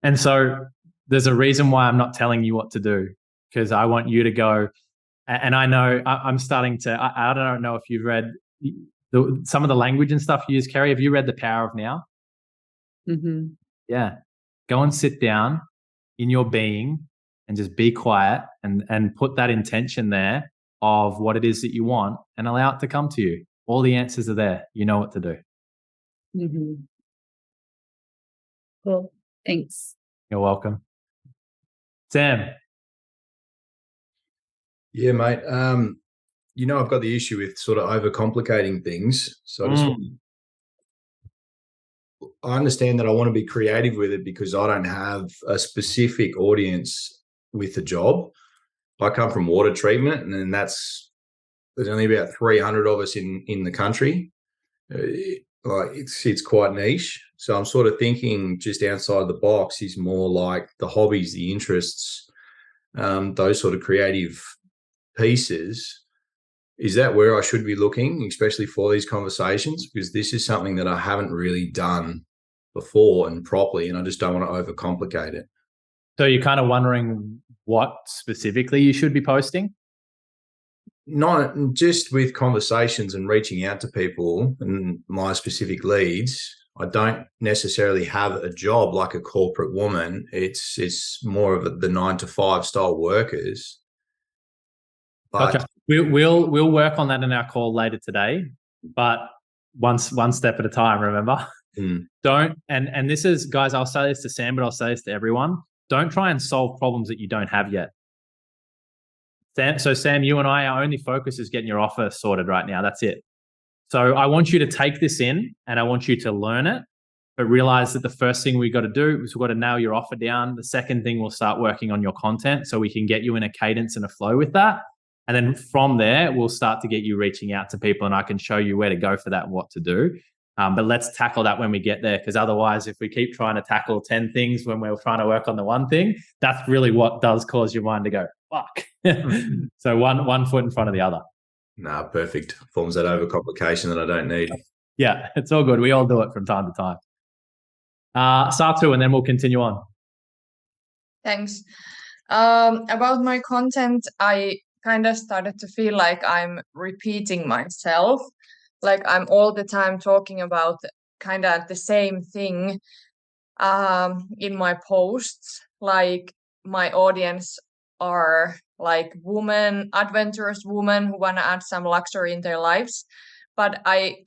And so there's a reason why I'm not telling you what to do, because I want you to go. And I know I'm starting to, I don't know if you've read some of the language and stuff you use, Kerry. Have you read The Power of Now? Mm-hmm. Yeah. Go and sit down in your being and just be quiet and put that intention there of what it is that you want and allow it to come to you. All the answers are there. You know what to do. Mm-hmm. Cool. Thanks. You're welcome. Sam. Yeah, mate. I've got the issue with sort of overcomplicating things. So I understand that I want to be creative with it because I don't have a specific audience with the job. I come from water treatment, and then there's only about 300 of us in the country. It's quite niche. So I'm sort of thinking just outside the box is more like the hobbies, the interests, those sort of creative pieces. Is that where I should be looking, especially for these conversations? Because this is something that I haven't really done before and properly, and I just don't want to overcomplicate it. So you're kind of wondering what specifically you should be posting? Not just with conversations and reaching out to people and my specific leads. I don't necessarily have a job like a corporate woman. It's more of the 9-to-5 style workers. But gotcha. We'll work on that in our call later today, but one step at a time, remember? Don't, and this is, guys, I'll say this to Sam, but I'll say this to everyone. Don't try and solve problems that you don't have yet. Sam, you and I, our only focus is getting your offer sorted right now. That's it. So I want you to take this in and I want you to learn it. but realize that the first thing we got to do is we've got to nail your offer down. The second thing, we'll start working on your content so we can get you in a cadence and a flow with that. And then from there, we'll start to get you reaching out to people, and I can show you where to go for that and what to do. But let's tackle that when we get there, because otherwise, if we keep trying to tackle 10 things when we're trying to work on the one thing, that's really what does cause your mind to go, fuck. So one foot in front of the other. Nah, perfect. Forms that overcomplication that I don't need. Yeah, it's all good. We all do it from time to time. Satu, and then we'll continue on. Thanks. About my content, I kind of started to feel like I'm repeating myself. Like I'm all the time talking about kind of the same thing in my posts. Like my audience are like adventurous women who want to add some luxury in their lives. But I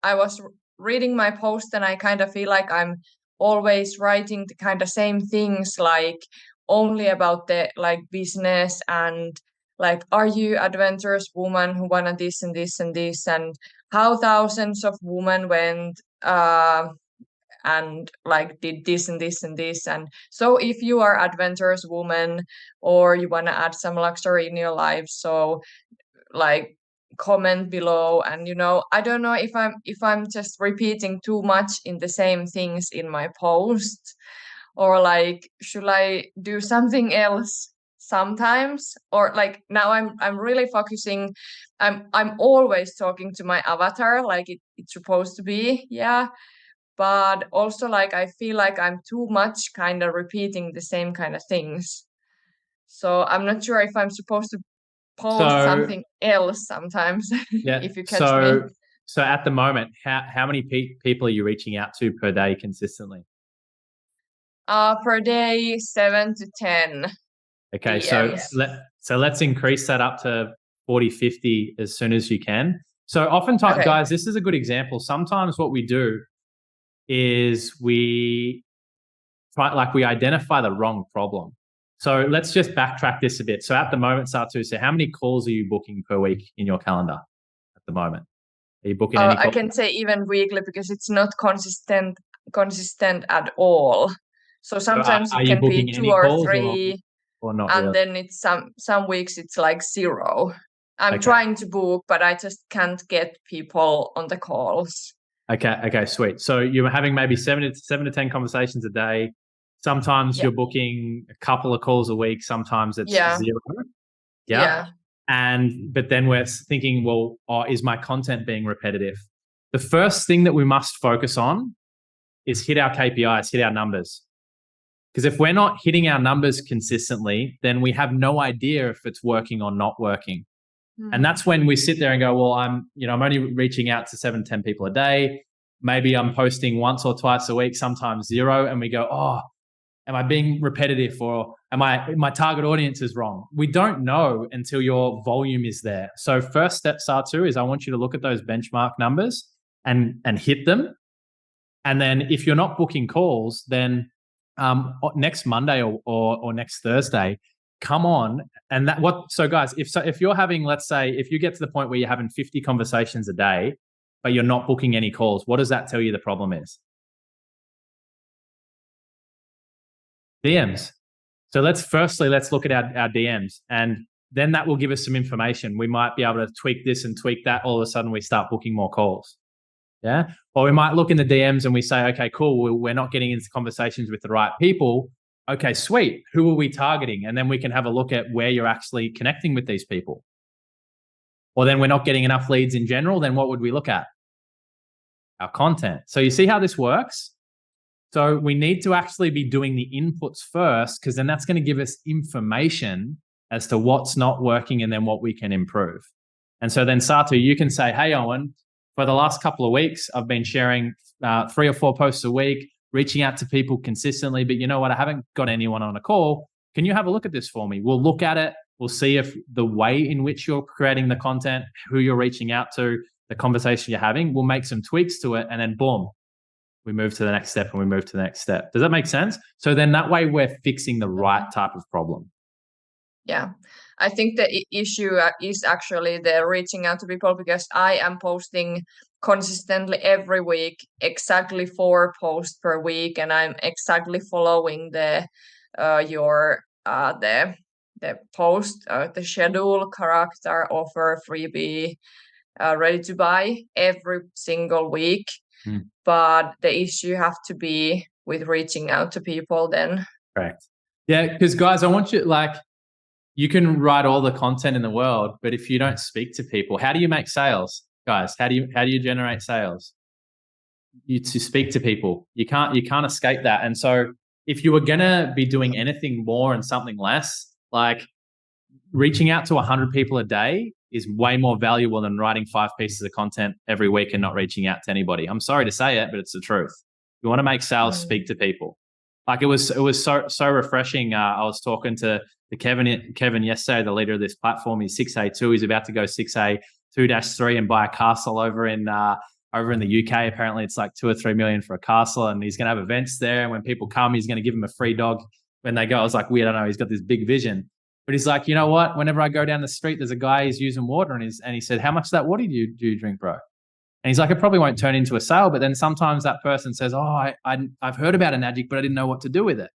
was reading my post, and I kind of feel like I'm always writing the kind of same things, like only about the like business and like, are you adventurous woman who wanted this and this and this, and how thousands of women went and like did this and this and this. And so if you are adventurous woman or you want to add some luxury in your life, so like comment below. And I don't know if I'm just repeating too much in the same things in my post, or like should I do something else sometimes, or like now I'm really focusing. I'm always talking to my avatar like it's supposed to be, yeah, but also like I feel like I'm too much kind of repeating the same kind of things. So I'm not sure if I'm supposed to post something else sometimes. Yeah. If you catch me. So at the moment, how many people are you reaching out to per day consistently? Per day, 7 to 10. Okay, DMs. so let's increase that up to 40, 50 as soon as you can. So oftentimes, Okay. guys, this is a good example. Sometimes what we do is we identify the wrong problem. So let's just backtrack this a bit. So at the moment, Satu, so how many calls are you booking per week in your calendar at the moment? Are you booking any calls? I can say even weekly because it's not consistent at all. So sometimes are it you can be booking 2 any or calls 3, or not and really? then it's some weeks it's like 0. I'm Okay. trying to book, but I just can't get people on the calls. Okay, sweet. So you're having maybe 7 to 10 conversations a day. Sometimes you're booking a couple of calls a week. Sometimes it's 0. Yeah. But then we're thinking, well, is my content being repetitive? The first thing that we must focus on is hit our KPIs, hit our numbers. Because if we're not hitting our numbers consistently, then we have no idea if it's working or not working. And that's when we sit there and go, well, I'm only reaching out to 7 to 10 people a day. Maybe I'm posting once or twice a week, sometimes 0. And we go, oh, am I being repetitive, or my target audience is wrong? We don't know until your volume is there. So first step, Satu, is I want you to look at those benchmark numbers and hit them. And then if you're not booking calls, then next Monday or next Thursday, come on. And so guys, if you're having, let's say, if you get to the point where you're having 50 conversations a day, but you're not booking any calls, what does that tell you the problem is? DMs. So let's look at our DMs, and then that will give us some information. We might be able to tweak this and tweak that. All of a sudden we start booking more calls. Yeah. Or we might look in the DMs and we say, okay, cool. We're not getting into conversations with the right people. Okay, sweet. Who are we targeting? And then we can have a look at where you're actually connecting with these people. Or then we're not getting enough leads in general. Then what would we look at? Our content. So you see how this works? So we need to actually be doing the inputs first, because then that's going to give us information as to what's not working and then what we can improve. And so then, Satu, you can say, hey, Owen, for the last couple of weeks, I've been sharing 3 or 4 posts a week, reaching out to people consistently, but you know what? I haven't got anyone on a call. Can you have a look at this for me? We'll look at it. We'll see if the way in which you're creating the content, who you're reaching out to, the conversation you're having, we'll make some tweaks to it, and then boom, we move to the next step and we move to the next step. Does that make sense? So then that way we're fixing the right type of problem. Yeah. I think the issue is actually the reaching out to people, because I am posting consistently every week, exactly 4 posts per week, and I'm exactly following the post, the schedule, character, offer, freebie, ready to buy every single week. But the issue have to be with reaching out to people then. Correct. Yeah, because guys, I want you, like, you can write all the content in the world, but if you don't speak to people, how do you make sales, guys? How do you generate sales? You to speak to people. You can't escape that. And so if you were gonna be doing anything more and something less, like reaching out to 100 people a day is way more valuable than writing 5 pieces of content every week and not reaching out to anybody. I'm sorry to say it, but it's the truth. You want to make sales, speak to people. Like it was so refreshing. I was talking to Kevin yesterday, the leader of this platform. He's 6A2. He's about to go 6A2-3 and buy a castle over in the UK. Apparently, it's like 2 or 3 million for a castle, and he's going to have events there. And when people come, he's going to give them a free dog when they go. I was like, weird. I don't know. He's got this big vision. But he's like, you know what? Whenever I go down the street, there's a guy who's using water, and he said, "How much of that water do you drink, bro?" And he's like, "It probably won't turn into a sale, but then sometimes that person says, oh, I've heard about an addict, but I didn't know what to do with it."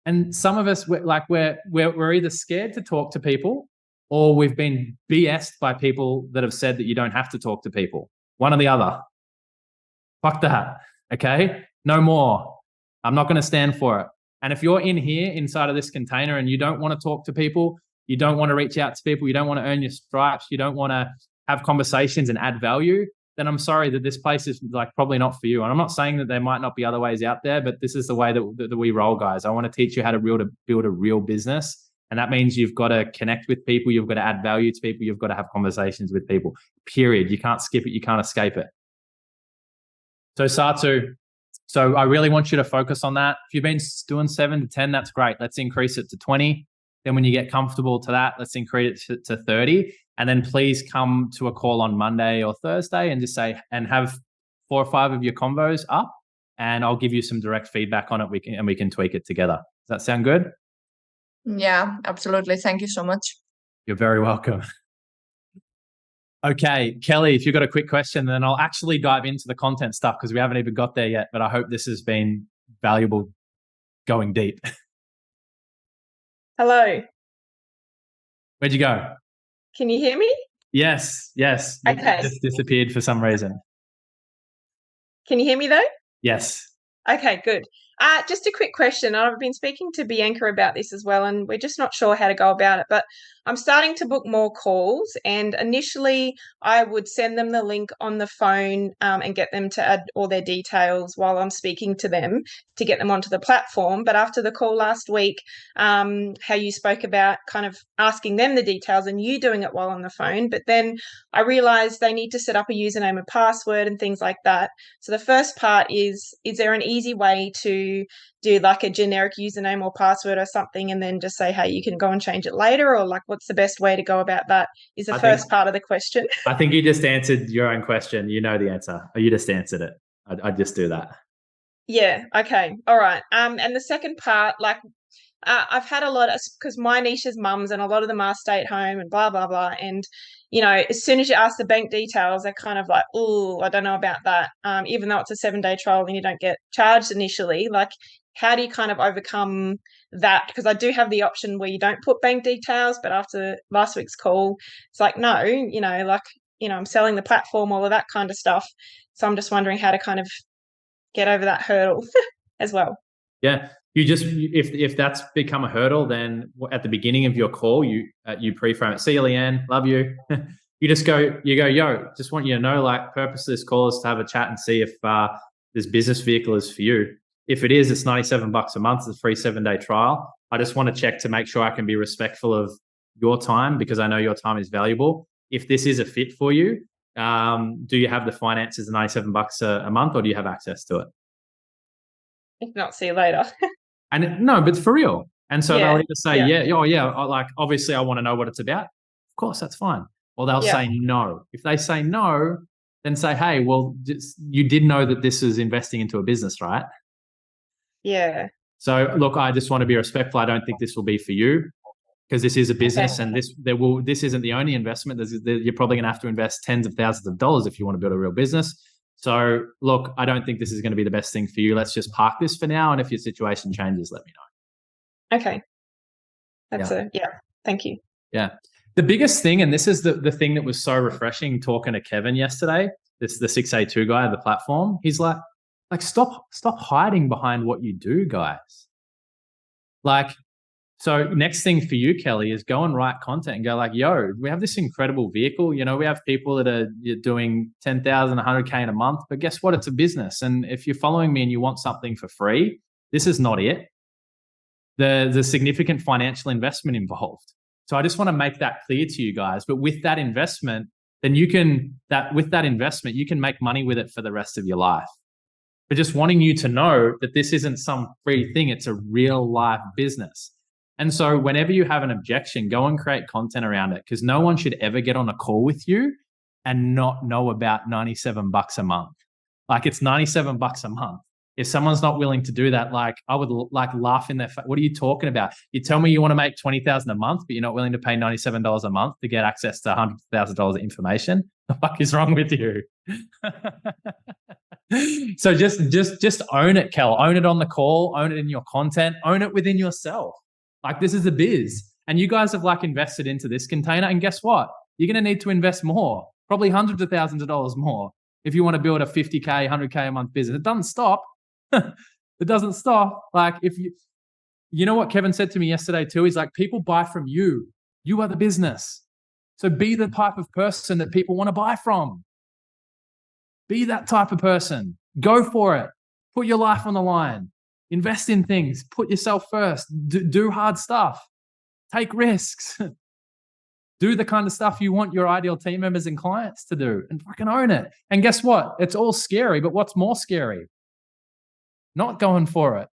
And some of us, we're either scared to talk to people, or we've been BS'd by people that have said that you don't have to talk to people. One or the other. Fuck that. Okay? No more. I'm not going to stand for it. And if you're in here inside of this container and you don't want to talk to people, you don't want to reach out to people, you don't want to earn your stripes, you don't want to have conversations and add value, then I'm sorry that this place is like probably not for you. And I'm not saying that there might not be other ways out there, but this is the way that we roll, guys. I want to teach you how to build a real business. And that means you've got to connect with people, you've got to add value to people, you've got to have conversations with people, period. You can't skip it, you can't escape it. So Satu, so I really want you to focus on that. If you've been doing 7 to 10, that's great. Let's increase it to 20. Then when you get comfortable to that, let's increase it to 30. And then please come to a call on Monday or Thursday and just say, and have 4 or 5 of your convos up, and I'll give you some direct feedback on it. We can tweak it together. Does that sound good? Yeah, absolutely. Thank you so much. You're very welcome. Okay, Kelly, if you've got a quick question, then I'll actually dive into the content stuff because we haven't even got there yet, but I hope this has been valuable going deep. Hello. Where'd you go? Can you hear me? Yes. Okay. It just disappeared for some reason. Can you hear me though? Yes. Okay, good. Just a quick question. I've been speaking to Bianca about this as well, and we're just not sure how to go about it. But I'm starting to book more calls, and initially I would send them the link on the phone and get them to add all their details while I'm speaking to them to get them onto the platform. But after the call last week, how you spoke about kind of asking them the details and you doing it while on the phone, but then I realized they need to set up a username and password and things like that. So the first part is there an easy way to do like a generic username or password or something and then just say, hey, you can go and change it later? Or like, what's the best way to go about that is the first part of the question. I think you just answered your own question. You know the answer. Or you just answered it. I'd just do that. Yeah. Okay. All right. And the second part, like, I've had a lot of, because my niche is mums and a lot of them are stay at home and blah, blah, blah. And, you know, as soon as you ask the bank details, they're kind of like, oh, I don't know about that. Even though it's a 7-day trial and you don't get charged initially, like, how do you kind of overcome that? Because I do have the option where you don't put bank details, but after last week's call, it's like, no, you know, like, you know, I'm selling the platform, all of that kind of stuff. So I'm just wondering how to kind of get over that hurdle as well. Yeah. You just, if that's become a hurdle, then at the beginning of your call, you pre-frame it. See you, Leanne. Love you. You go, yo, just want you to know, like, purpose of this call is to have a chat and see if this business vehicle is for you. If it is, it's $97 a month. It's a free 7-day trial. I just want to check to make sure I can be respectful of your time because I know your time is valuable. If this is a fit for you, do you have the finances of $97 a month, or do you have access to it? If not, see you later. And no, but for real. And so they'll either say, like, obviously I want to know what it's about. Of course, that's fine. Or they'll say no. If they say no, then say, hey, well, you did know that this is investing into a business, right? Yeah. So look, I just want to be respectful. I don't think this will be for you. because this is a business, and this isn't the only investment. You're probably going to have to invest tens of thousands of dollars if you want to build a real business. So look, I don't think this is going to be the best thing for you. Let's just park this for now, and if your situation changes, let me know. Okay. Thank you. Yeah. The biggest thing, and this is the thing that was so refreshing talking to Kevin yesterday, the 6A2 guy of the platform, he's like stop hiding behind what you do, guys. Like, so next thing for you, Kelly, is go and write content and go like, yo, we have this incredible vehicle. You know, we have people that are doing 10,000, 100K in a month, but guess what? It's a business. And if you're following me and you want something for free, this is not it. There's a significant financial investment involved. So I just want to make that clear to you guys. But with that investment, then you can make money with it for the rest of your life. But just wanting you to know that this isn't some free thing. It's a real life business. And so whenever you have an objection, go and create content around it, because no one should ever get on a call with you and not know about $97 a month. Like, it's $97 a month. If someone's not willing to do that, like, I would laugh in their face. What are you talking about? You tell me you want to make $20,000 a month, but you're not willing to pay $97 a month to get access to $100,000 of information. The fuck is wrong with you? So just own it, Kel. Own it on the call. Own it in your content. Own it within yourself. Like, this is a biz, and you guys have invested into this container. And guess what? You're going to need to invest more, probably hundreds of thousands of dollars more, if you want to build a 50K, 100K a month business. It doesn't stop. It doesn't stop. Like, if you know what Kevin said to me yesterday too, he's like, people buy from you. You are the business. So be the type of person that people want to buy from. Be that type of person. Go for it. Put your life on the line. Invest in things. Put yourself first. Do hard stuff. Take risks. Do the kind of stuff you want your ideal team members and clients to do, and fucking own it. And guess what? It's all scary, but what's more scary? Not going for it.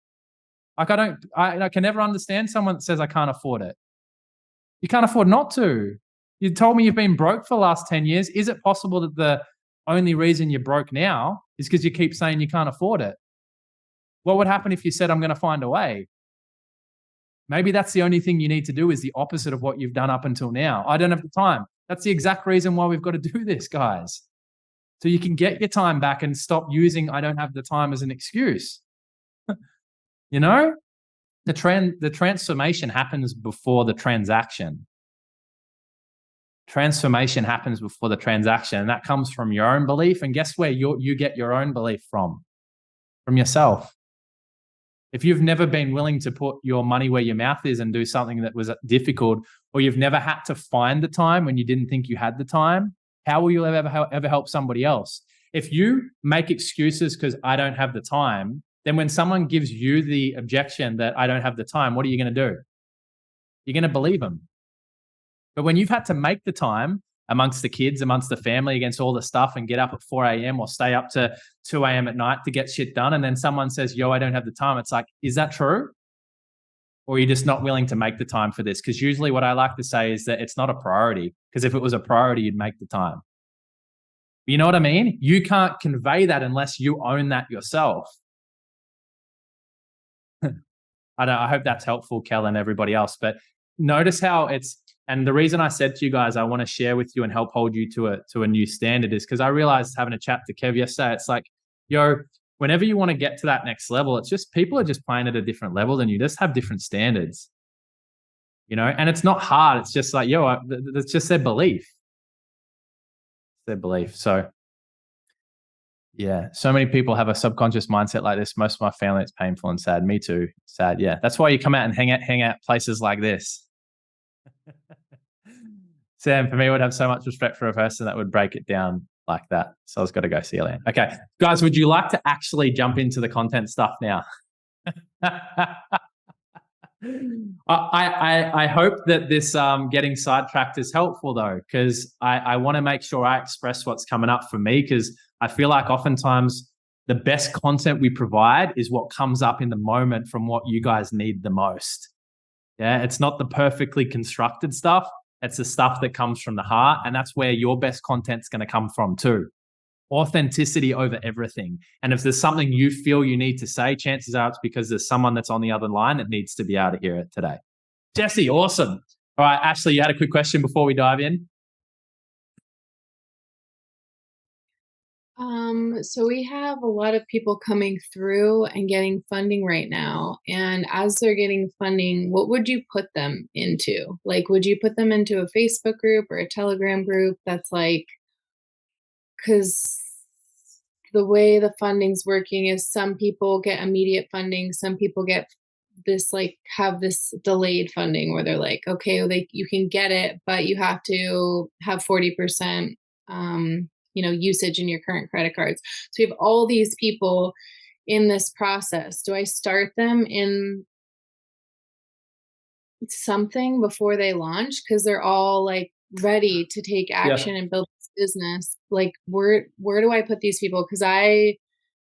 Like, I can never understand someone that says I can't afford it. You can't afford not to. You told me you've been broke for the last 10 years. Is it possible that the only reason you're broke now is because you keep saying you can't afford it? What would happen if you said, I'm going to find a way? Maybe that's the only thing you need to do, is the opposite of what you've done up until now. I don't have the time. That's the exact reason why we've got to do this, guys. So you can get your time back and stop using I don't have the time as an excuse. You know, the transformation happens before the transaction. Transformation happens before the transaction, and that comes from your own belief. And guess where you get your own belief from? From yourself. If you've never been willing to put your money where your mouth is and do something that was difficult, or you've never had to find the time when you didn't think you had the time, how will you ever help somebody else? If you make excuses because I don't have the time, then when someone gives you the objection that I don't have the time, what are you going to do? You're going to believe them. But when you've had to make the time amongst the kids, amongst the family, against all the stuff, and get up at 4 a.m. or stay up to 2 a.m. at night to get shit done, and then someone says, yo, I don't have the time. It's like, is that true? Or are you just not willing to make the time for this? Because usually what I like to say is that it's not a priority, because if it was a priority, you'd make the time. You know what I mean? You can't convey that unless you own that yourself. I hope that's helpful, Kel, and everybody else. But notice how and the reason I said to you guys, I want to share with you and help hold you to a new standard, is because I realized, having a chat to Kev yesterday, it's like, yo, whenever you want to get to that next level, it's just people are just playing at a different level than you. Just have different standards, you know. And it's not hard. It's just like, yo, it's just their belief. Their belief. So yeah, so many people have a subconscious mindset like this. Most of my family, it's painful and sad. Me too. Sad. Yeah. That's why you come out and hang out places like this. Sam, for me, would have so much respect for a person that would break it down like that. So I was got to go see Elaine. Okay, guys, would you like to actually jump into the content stuff now? I hope that this getting sidetracked is helpful, though, because I want to make sure I express what's coming up for me, because I feel like oftentimes the best content we provide is what comes up in the moment from what you guys need the most. Yeah, it's not the perfectly constructed stuff. It's the stuff that comes from the heart, and that's where your best content's going to come from too. Authenticity over everything. And if there's something you feel you need to say, chances are it's because there's someone that's on the other line that needs to be able to hear it today. Jesse, awesome. All right, Ashley, you had a quick question before we dive in? So we have a lot of people coming through and getting funding right now. And as they're getting funding, what would you put them into? Like, would you put them into a Facebook group or a Telegram group that's like, because the way the funding's working is some people get immediate funding, some people get this like have this delayed funding where they're like, okay, well, you can get it, but you have to have 40% usage in your current credit cards. So we have all these people in this process. Do I start them in something before they launch because they're all like ready to take action and build this business? Like where do I put these people? Because I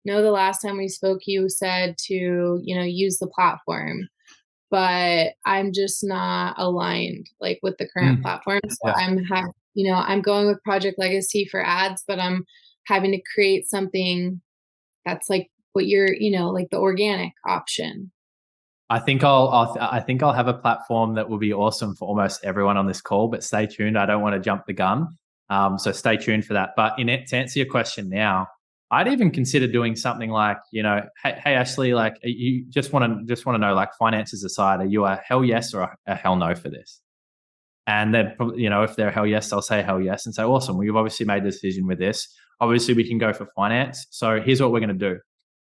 know the last time we spoke you said to use the platform, but I'm just not aligned like with the current platform. So I'm going with Project Legacy for ads, but I'm having to create something that's like what you're like the organic option. I think I'll have a platform that will be awesome for almost everyone on this call, but stay tuned. I don't want to jump the gun. So stay tuned for that. But to answer your question now, I'd even consider doing something like, hey Ashley, like you just want to know, like finances aside, are you a hell yes or a hell no for this? And then, if they're hell yes, they'll say hell yes and say, awesome, we've obviously made the decision with this. Obviously, we can go for finance. So here's what we're going to do.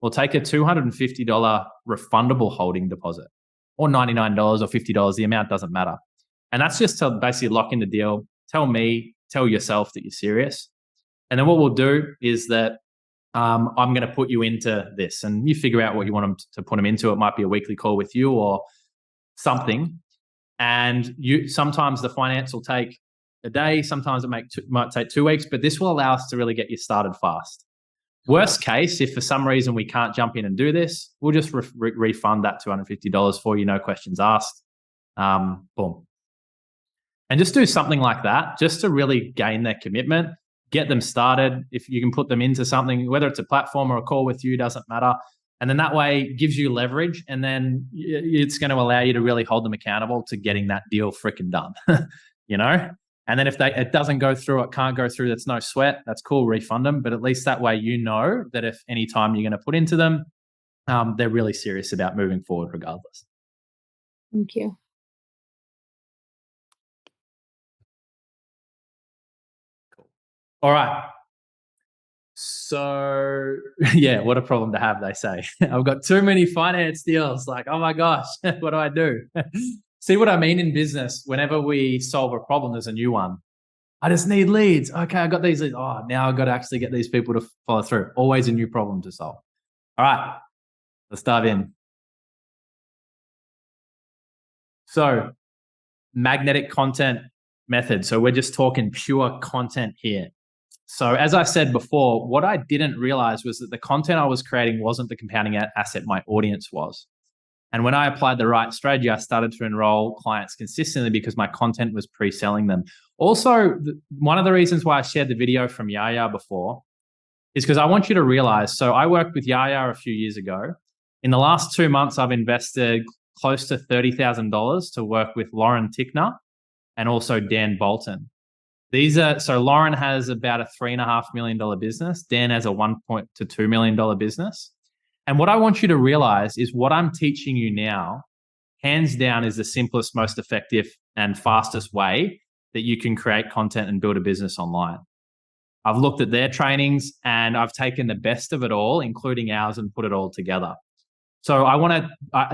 We'll take a $250 refundable holding deposit or $99 or $50. The amount doesn't matter. And that's just to basically lock in the deal. Tell yourself that you're serious. And then what we'll do is that I'm going to put you into this and you figure out what you want them to put them into. It might be a weekly call with you or something. And sometimes the finance will take a day. Sometimes it might take 2 weeks, but this will allow us to really get you started fast. Worst case, if for some reason we can't jump in and do this, we'll just refund that $250 for you, no questions asked. Boom. And just do something like that just to really gain their commitment, get them started. If you can put them into something, whether it's a platform or a call with you, doesn't matter. And then that way it gives you leverage, and then it's going to allow you to really hold them accountable to getting that deal freaking done, And then if it doesn't go through, it can't go through, that's no sweat. That's cool, refund them. But at least that way that if any time you're going to put into them, they're really serious about moving forward regardless. Thank you. Cool. All right. So, yeah, what a problem to have, they say. I've got too many finance deals. Like, oh my gosh, what do I do? See what I mean in business? Whenever we solve a problem, there's a new one. I just need leads. Okay, I got these leads. Oh, now I've got to actually get these people to follow through. Always a new problem to solve. All right, let's dive in. So, magnetic content method. So we're just talking pure content here. So as I said before, what I didn't realize was that the content I was creating wasn't the compounding asset my audience was. And when I applied the right strategy, I started to enroll clients consistently because my content was pre-selling them. Also, one of the reasons why I shared the video from Yaya before is because I want you to realize, so I worked with Yaya a few years ago. In the last 2 months, I've invested close to $30,000 to work with Lauren Tickner and also Dan Bolton. So Lauren has about a $3.5 million business. Dan has a $1.2 million business. And what I want you to realize is what I'm teaching you now, hands down, is the simplest, most effective, and fastest way that you can create content and build a business online. I've looked at their trainings and I've taken the best of it all, including ours, and put it all together. So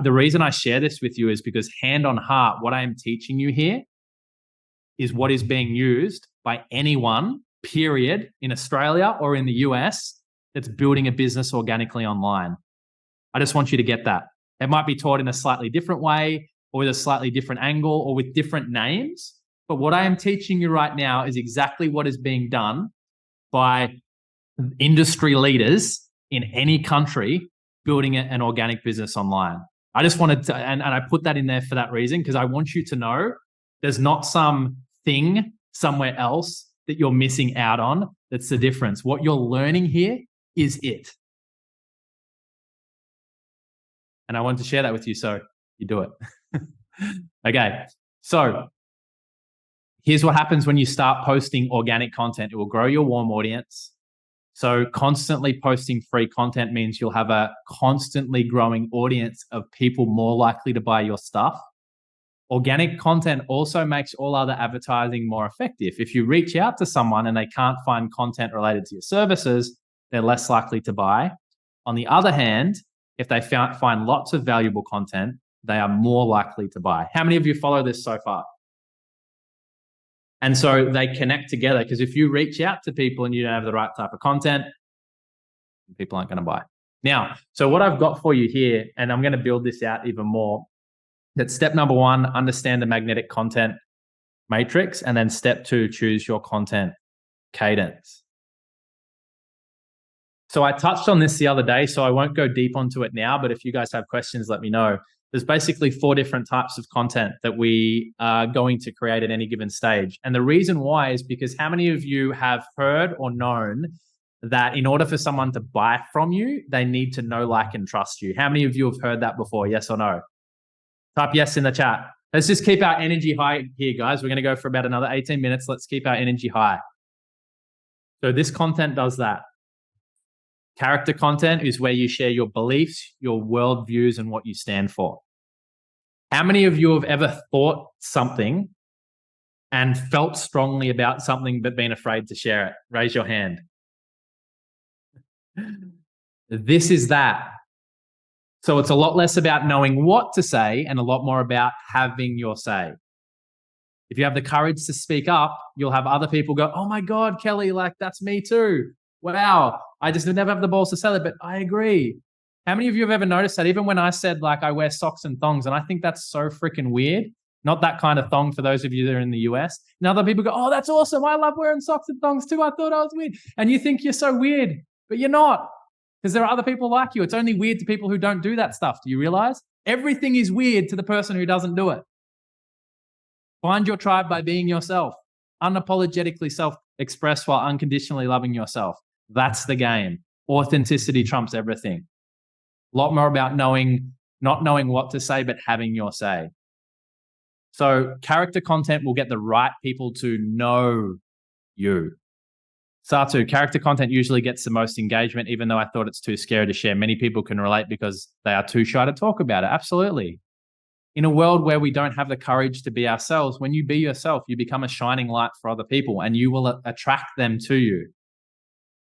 the reason I share this with you is because hand on heart, what I am teaching you here is what is being used by anyone, period, in Australia or in the US that's building a business organically online. I just want you to get that. It might be taught in a slightly different way or with a slightly different angle or with different names. But what I am teaching you right now is exactly what is being done by industry leaders in any country building an organic business online. I just wanted to, and I put that in there for that reason, because I want you to know there's not some thing somewhere else that you're missing out on. That's the difference. What you're learning here is it. And I wanted to share that with you, so you do it. Okay, so Here's what happens when you start posting organic content. It will grow your warm audience. So constantly posting free content means you'll have a constantly growing audience of people more likely to buy your stuff. Organic content also makes all other advertising more effective. If you reach out to someone and they can't find content related to your services, they're less likely to buy. On the other hand, if they find lots of valuable content, they are more likely to buy. How many of you follow this so far? And so they connect together, because if you reach out to people and you don't have the right type of content, people aren't going to buy. Now, so what I've got for you here, and I'm going to build this out even more, that step number 1, understand the magnetic content matrix. And then step 2, choose your content cadence. So I touched on this the other day, so I won't go deep onto it now, but if you guys have questions, let me know. There's basically 4 different types of content that we are going to create at any given stage. And the reason why is because how many of you have heard or known that in order for someone to buy from you, they need to know, like, and trust you? How many of you have heard that before? Yes or no? Type yes in the chat. Let's just keep our energy high here, guys. We're going to go for about another 18 minutes. Let's keep our energy high. So this content does that. Character content is where you share your beliefs, your worldviews, and what you stand for. How many of you have ever thought something and felt strongly about something but been afraid to share it? Raise your hand. This is that. So it's a lot less about knowing what to say and a lot more about having your say. If you have the courage to speak up, you'll have other people go, oh my God, Kelly, like, that's me too. Wow, I just never have the balls to say that, but I agree. How many of you have ever noticed that? Even when I said, like, I wear socks and thongs, and I think that's so freaking weird. Not that kind of thong for those of you that are in the US. And other people go, oh, that's awesome. I love wearing socks and thongs too. I thought I was weird. And you think you're so weird, but you're not. Because there are other people like you. It's only weird to people who don't do that stuff. Do you realize? Everything is weird to the person who doesn't do it. Find your tribe by being yourself. Unapologetically self-express while unconditionally loving yourself. That's the game. Authenticity trumps everything. A lot more about not knowing what to say, but having your say. So character content will get the right people to know you. Satu, character content usually gets the most engagement, even though I thought it's too scary to share. Many people can relate because they are too shy to talk about it. Absolutely. In a world where we don't have the courage to be ourselves, when you be yourself, you become a shining light for other people and you will attract them to you.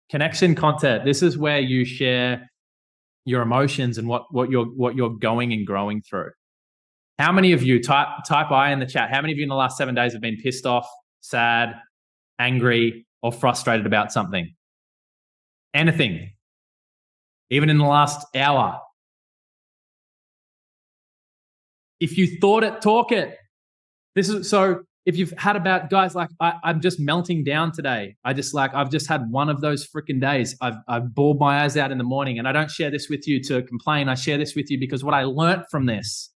Connection content. This is where you share your emotions and what you're going and growing through. How many of you, type I in the chat, how many of you in the last 7 days have been pissed off, sad, angry, or frustrated about something? Anything. Even in the last hour. If you thought it, talk it. This is so. If you've had about, guys, like I'm just melting down today. I've just had one of those freaking days. I've bawled my eyes out in the morning, and I don't share this with you to complain. I share this with you because what I learned from this.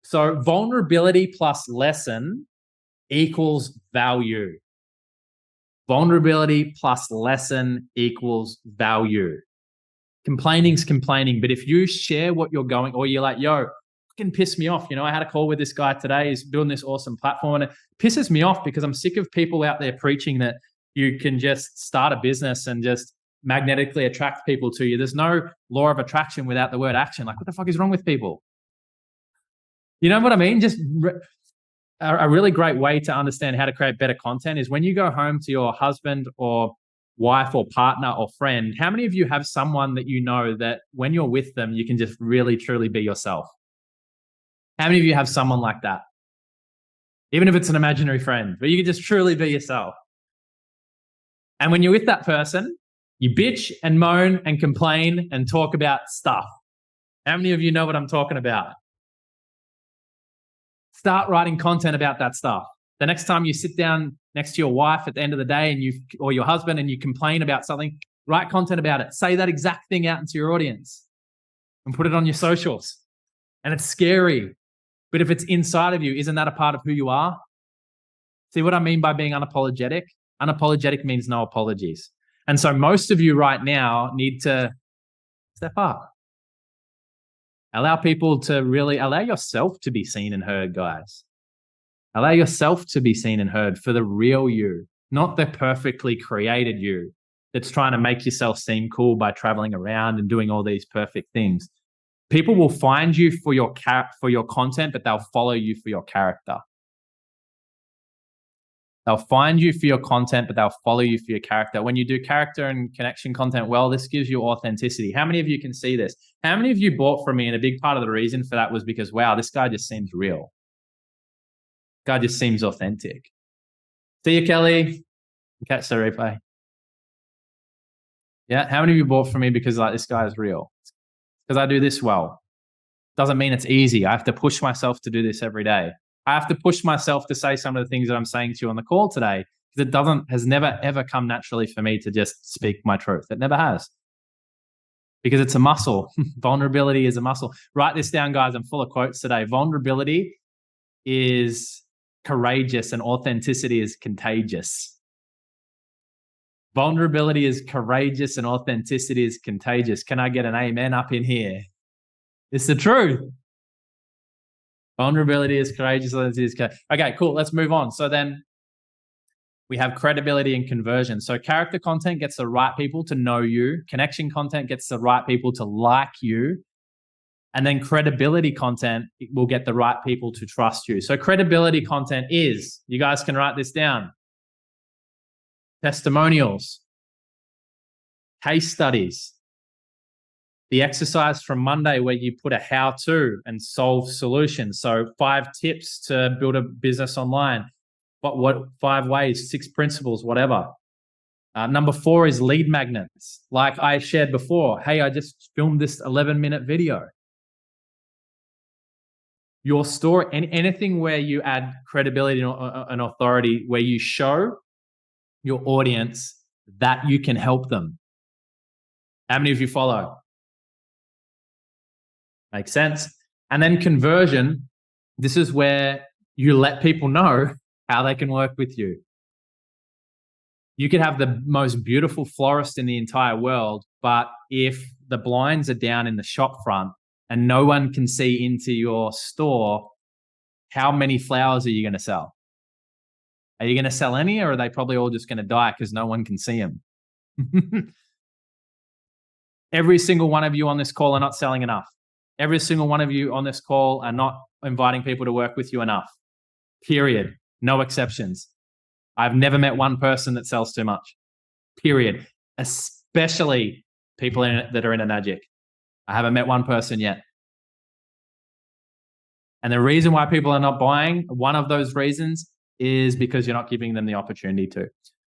So vulnerability plus lesson equals value. Vulnerability plus lesson equals value. Complaining's complaining, but if you share what you're going, or you're like, yo, fucking piss me off. You know, I had a call with this guy today. He's building this awesome platform, and it pisses me off because I'm sick of people out there preaching that you can just start a business and just magnetically attract people to you. There's no law of attraction without the word action. Like, what the fuck is wrong with people? You know what I mean? Just a really great way to understand how to create better content is when you go home to your husband or wife or partner or friend, how many of you have someone that you know that when you're with them, you can just really, truly be yourself? How many of you have someone like that? Even if it's an imaginary friend, but you can just truly be yourself. And when you're with that person, you bitch and moan and complain and talk about stuff. How many of you know what I'm talking about? Start writing content about that stuff. The next time you sit down next to your wife at the end of the day or your husband and you complain about something, write content about it. Say that exact thing out into your audience and put it on your socials. And it's scary. But if it's inside of you, isn't that a part of who you are? See what I mean by being unapologetic? Unapologetic means no apologies. And so most of you right now need to step up. Allow people to really, allow yourself to be seen and heard, guys. Allow yourself to be seen and heard for the real you, not the perfectly created you that's trying to make yourself seem cool by traveling around and doing all these perfect things. People will find you for your content, but they'll follow you for your character. They'll find you for your content, but they'll follow you for your character. When you do character and connection content well, this gives you authenticity. How many of you can see this? How many of you bought from me? And a big part of the reason for that was because, wow, this guy just seems real. Guy just seems authentic. See you, Kelly. Catch the replay. Yeah, how many of you bought from me because like this guy is real? Because I do this well. Doesn't mean it's easy. I have to push myself to do this every day. I have to push myself to say some of the things that I'm saying to you on the call today, because has never ever come naturally for me to just speak my truth. It never has. Because it's a muscle. Vulnerability is a muscle. Write this down, guys. I'm full of quotes today. Vulnerability is courageous and authenticity is contagious. Vulnerability is courageous and authenticity is contagious. Can I get an amen up in here? It's the truth. Vulnerability is courageous. Okay, cool. Let's move on. So then we have credibility and conversion. So character content gets the right people to know you. Connection content gets the right people to like you. And then credibility content will get the right people to trust you. So credibility content is, you guys can write this down, testimonials, case studies, the exercise from Monday where you put a how-to and solve solutions. So 5 tips to build a business online. What 5 ways, 6 principles, whatever. Number 4 is lead magnets. Like I shared before, hey, I just filmed this 11-minute video. Your story, anything where you add credibility and authority, where you show your audience that you can help them. How many of you follow? Makes sense. And then conversion, this is where you let people know how they can work with you. You could have the most beautiful florist in the entire world, but if the blinds are down in the shop front and no one can see into your store, how many flowers are you going to sell? Are you going to sell any, or are they probably all just going to die because no one can see them? Every single one of you on this call are not selling enough. Every single one of you on this call are not inviting people to work with you enough. Period. No exceptions. I've never met one person that sells too much. Period. Especially people that are in Enagic. I haven't met one person yet. And the reason why people are not buying, one of those reasons is because you're not giving them the opportunity to.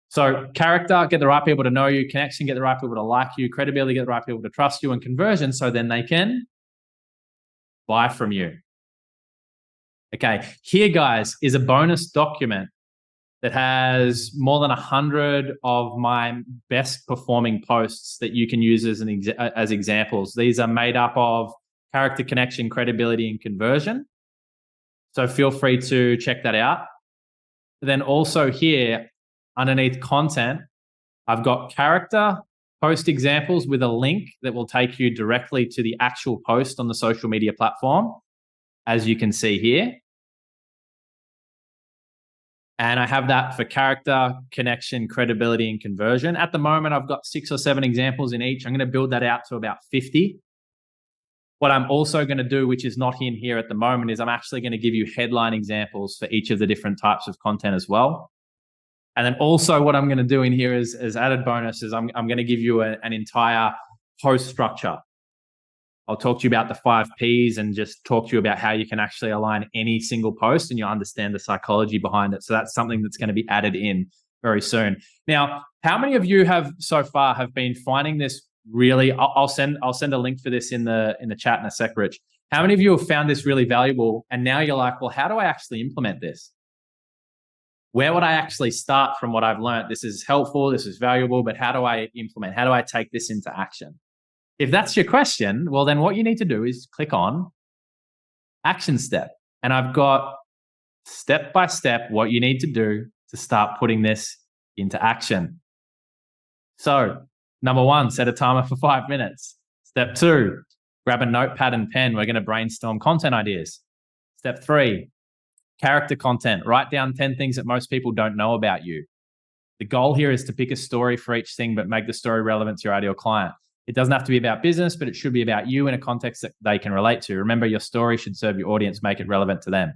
So character, get the right people to know you. Connection, get the right people to like you. Credibility, get the right people to trust you. And conversion, so then they can buy from you. Okay, here, guys, is a bonus document that has more than 100 of my best performing posts that you can use as examples. These are made up of character, connection, credibility, and conversion. So feel free to check that out. Then also here, underneath content, I've got character post examples with a link that will take you directly to the actual post on the social media platform, as you can see here. And I have that for character, connection, credibility, and conversion. At the moment, I've got 6 or 7 examples in each. I'm going to build that out to about 50. What I'm also going to do, which is not in here at the moment, is I'm actually going to give you headline examples for each of the different types of content as well. And then also what I'm going to do in here is, as added bonus, is I'm going to give you an entire post structure. I'll talk to you about the 5 Ps and just talk to you about how you can actually align any single post and you'll understand the psychology behind it. So that's something that's going to be added in very soon. Now, how many of you have so far have been finding this really? I'll send a link for this in the chat in a sec, Rich. How many of you have found this really valuable? And now you're like, well, how do I actually implement this? Where would I actually start from what I've learned? This is helpful, this is valuable, but how do I implement? How do I take this into action? If that's your question, well, then what you need to do is click on action step. And I've got step by step what you need to do to start putting this into action. So, number 1, set a timer for 5 minutes. Step 2, grab a notepad and pen. We're going to brainstorm content ideas. Step 3, Character content. Write down 10 things that most people don't know about you. The goal here is to pick a story for each thing, but make the story relevant to your ideal client. It doesn't have to be about business, but it should be about you in a context that they can relate to. Remember, your story should serve your audience, make it relevant to them.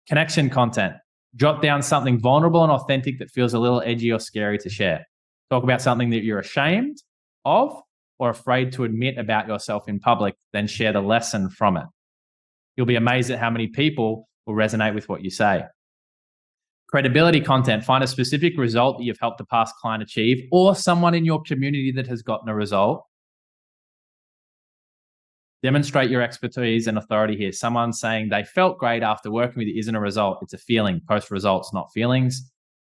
Connection content. Jot down something vulnerable and authentic that feels a little edgy or scary to share. Talk about something that you're ashamed of or afraid to admit about yourself in public, then share the lesson from it. You'll be amazed at how many people will resonate with what you say. Credibility content. Find a specific result that you've helped a past client achieve or someone in your community that has gotten a result. Demonstrate your expertise and authority here. Someone saying they felt great after working with you isn't a result. It's a feeling. Post results, not feelings.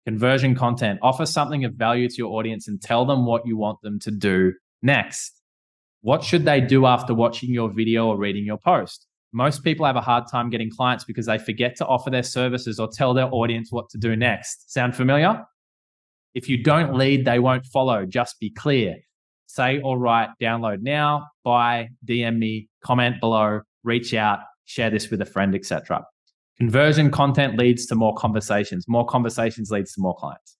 Conversion content. Offer something of value to your audience and tell them what you want them to do next. What should they do after watching your video or reading your post? Most people have a hard time getting clients because they forget to offer their services or tell their audience what to do next. Sound familiar? If you don't lead, they won't follow. Just be clear. Say or write, download now, buy, DM me, comment below, reach out, share this with a friend, etc. Conversion content leads to more conversations. More conversations leads to more clients.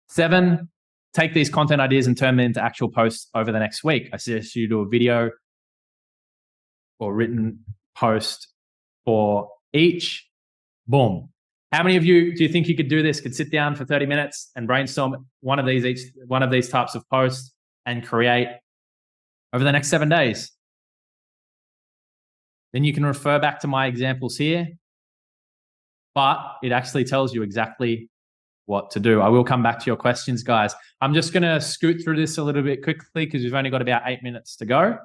7, take these content ideas and turn them into actual posts over the next week. I suggest you do a video or written post for each. Boom. How many of you do you think you could do this? Could sit down for 30 minutes and brainstorm one of these types of posts and create over the next 7 days? Then you can refer back to my examples here, but it actually tells you exactly what to do. I will come back to your questions, guys. I'm just going to scoot through this a little bit quickly because we've only got about 8 minutes to go.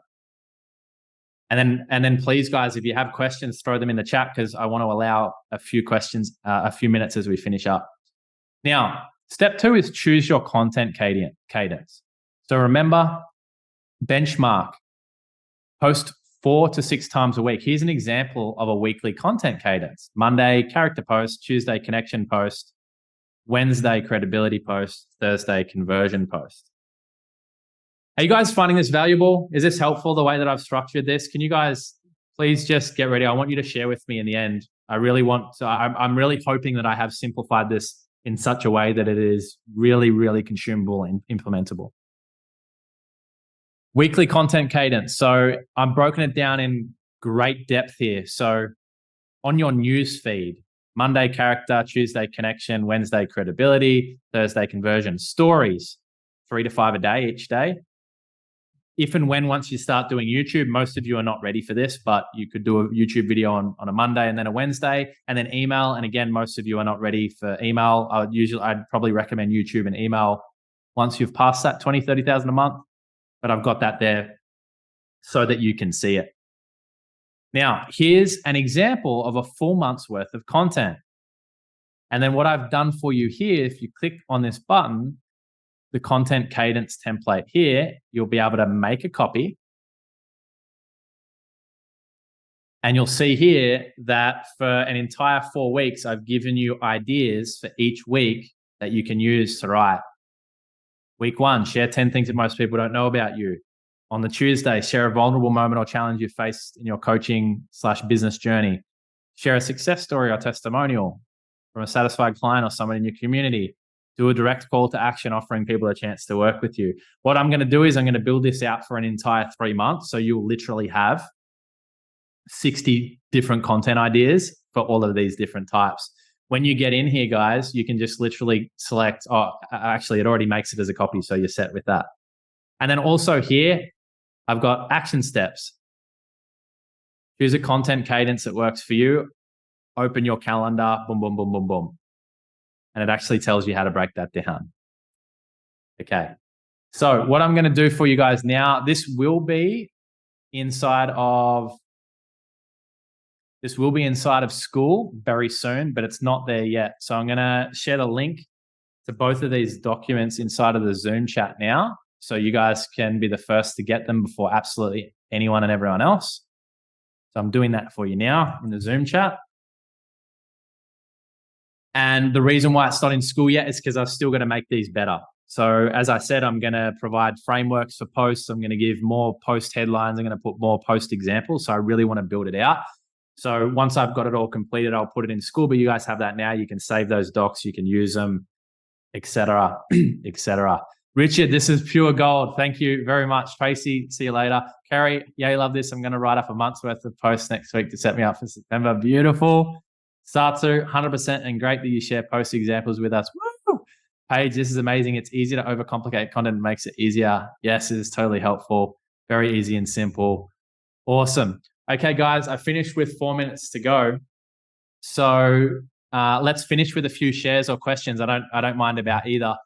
And then please, guys, if you have questions, throw them in the chat because I want to allow a few questions, a few minutes as we finish up. Now, step 2 is choose your content cadence. So remember, benchmark, post 4 to 6 times a week. Here's an example of a weekly content cadence. Monday, character post. Tuesday, connection post. Wednesday, credibility post. Thursday, conversion post. Are you guys finding this valuable? Is this helpful, the way that I've structured this? Can you guys please just get ready? I want you to share with me in the end. I'm really hoping that I have simplified this in such a way that it is really, really consumable and implementable. Weekly content cadence. So I'm broken it down in great depth here. So on your news feed, Monday character, Tuesday connection, Wednesday credibility, Thursday conversion. Stories, 3 to 5 a day each day. If and when once you start doing YouTube, most of you are not ready for this, but you could do a YouTube video on a Monday and then a Wednesday, and then email. And again, most of you are not ready for email. I'd probably recommend YouTube and email once you've passed that 20, 30,000 a month. But I've got that there so that you can see it. Now, here's an example of a full month's worth of content. And then what I've done for you here, if you click on this button, the content cadence template here, you'll be able to make a copy. And you'll see here that for an entire 4 weeks, I've given you ideas for each week that you can use to write. Week 1, share 10 things that most people don't know about you. On the Tuesday, share a vulnerable moment or challenge you faced in your coaching/business journey. Share a success story or testimonial from a satisfied client or someone in your community. Do a direct call to action, offering people a chance to work with you. What I'm going to do is I'm going to build this out for an entire 3 months. So you'll literally have 60 different content ideas for all of these different types. When you get in here, guys, you can just literally select, actually, it already makes it as a copy, so you're set with that. And then also here, I've got action steps. Choose a content cadence that works for you. Open your calendar, boom, boom, boom, boom, boom. And it actually tells you how to break that down. Okay. So what I'm going to do for you guys now, this will be inside of school very soon, but it's not there yet. So I'm going to share the link to both of these documents inside of the Zoom chat now. So you guys can be the first to get them before absolutely anyone and everyone else. So I'm doing that for you now in the Zoom chat. And the reason why it's not in school yet is because I've still got to make these better. So as I said, I'm going to provide frameworks for posts. I'm going to give more post headlines. I'm going to put more post examples. So I really want to build it out. So once I've got it all completed, I'll put it in school, but you guys have that now. You can save those docs, you can use them, etc., etc. Richard, this is pure gold. Thank you very much. Tracy, see you later. Carrie, yay, love this. I'm going to write up a month's worth of posts next week to set me up for September. Beautiful. Satsu, 100%, and great that you share post examples with us. Woo! Paige, this is amazing. It's easy to overcomplicate content and makes it easier. Yes, it is totally helpful. Very easy and simple. Awesome. Okay, guys, I finished with 4 minutes to go. So let's finish with a few shares or questions. I don't mind about either.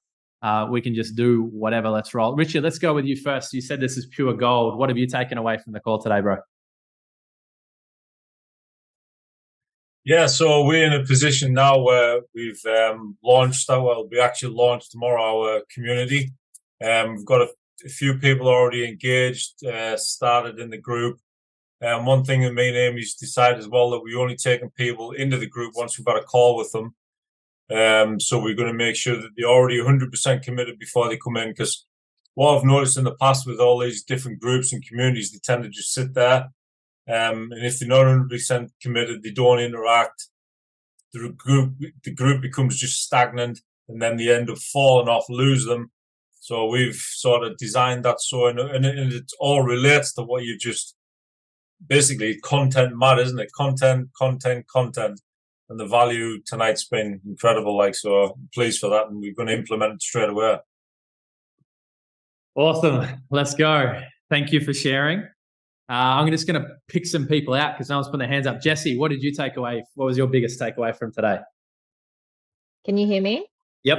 We can just do whatever. Let's roll. Richard, let's go with you first. You said this is pure gold. What have you taken away from the call today, bro? Yeah, so we're in a position now where we've launched, we actually launched tomorrow our community. We've got a few people already engaged, started in the group. One thing that me and Amy's decided as well, that we're only taking people into the group once we've got a call with them. So we're going to make sure that they're already 100% committed before they come in, because what I've noticed in the past with all these different groups and communities, they tend to just sit there. And if they're not 100% committed, they don't interact. The group becomes just stagnant, and then they end up falling off, lose them. So we've sort of designed that so, and it all relates to what you just basically content matters, isn't it? Content. And the value tonight's been incredible. So I'm pleased for that, and we're going to implement it straight away. Awesome. Let's go. Thank you for sharing. I'm just going to pick some people out because no one's putting their hands up. Jesse, what did you take away? What was your biggest takeaway from today? Can you hear me? Yep.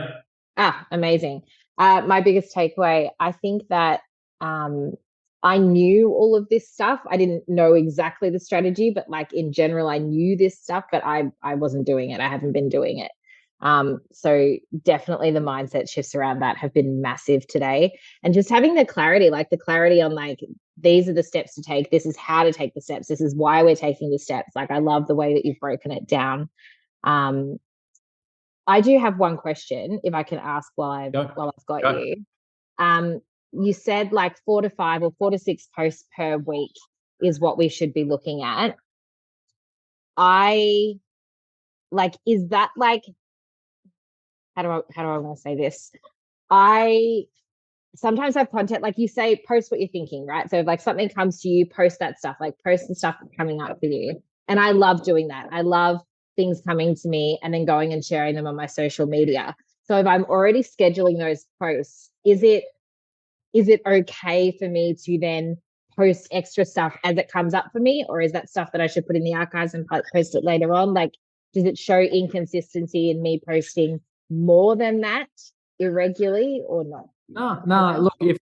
Amazing. My biggest takeaway, I think that I knew all of this stuff. I didn't know exactly the strategy, but in general, I knew this stuff, but I wasn't doing it. I haven't been doing it. So definitely the mindset shifts around that have been massive today. And just having the clarity on these are the steps to take. This is how to take the steps. This is why we're taking the steps. I love the way that you've broken it down. I do have one question, if I can ask while I've got you. You said 4 to 5 or 4 to 6 posts per week is what we should be looking at. Is that how do I want to say this? I sometimes have content, you say, post what you're thinking, right? So if something comes to you, post that stuff, post the stuff coming up for you. And I love doing that. I love things coming to me and then going and sharing them on my social media. So if I'm already scheduling those posts, is it okay for me to then post extra stuff as it comes up for me? Or is that stuff that I should put in the archives and post it later on? Does it show inconsistency in me posting more than that irregularly or not? No. Look, if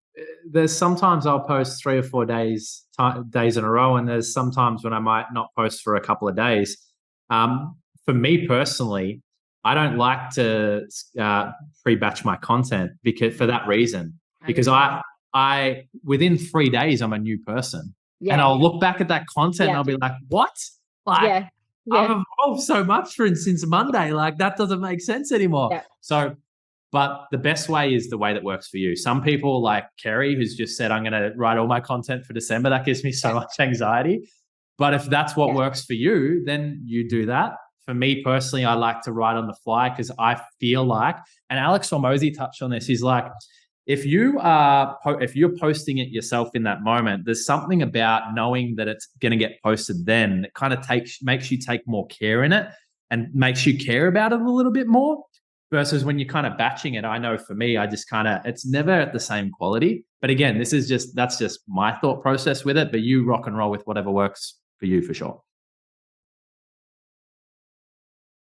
there's sometimes I'll post 3 or 4 days in a row, and there's sometimes when I might not post for a couple of days. For me personally, I don't like to pre-batch my content for that reason. Because I within 3 days I'm a new person, and I'll look back at that content and I'll be like, what? I've evolved so much since Monday. That doesn't make sense anymore. Yeah. So, but the best way is the way that works for you. Some people like Kerry, who's just said, I'm going to write all my content for December. That gives me so much anxiety. But if that's what works for you, then you do that. For me personally, I like to write on the fly because I feel like, and Alex Hormozy touched on this, he's like, if you're posting it yourself in that moment, there's something about knowing that it's going to get posted then that kind of makes you take more care in it and makes you care about it a little bit more versus when you're kind of batching it. I know for me, it's never at the same quality. But again, that's just my thought process with it, but you rock and roll with whatever works for you for sure.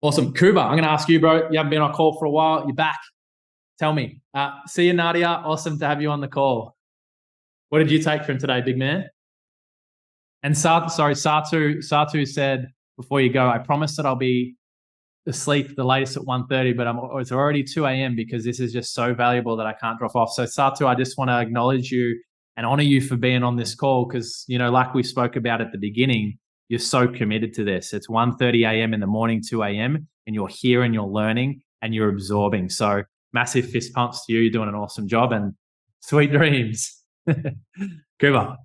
Awesome. Kuba, I'm going to ask you, bro. You haven't been on a call for a while. You're back. Tell me. See you, Nadia. Awesome to have you on the call. What did you take from today, big man? And Satu said before you go, I promise that I'll be asleep the latest at 1:30, but it's already 2 a.m. because this is just so valuable that I can't drop off. So Satu, I just want to acknowledge you and honor you for being on this call because, like we spoke about at the beginning, you're so committed to this. It's 1:30 a.m. in the morning, 2 a.m., and you're here and you're learning and you're absorbing. So massive fist pumps to you. You're doing an awesome job and sweet dreams. Kuba.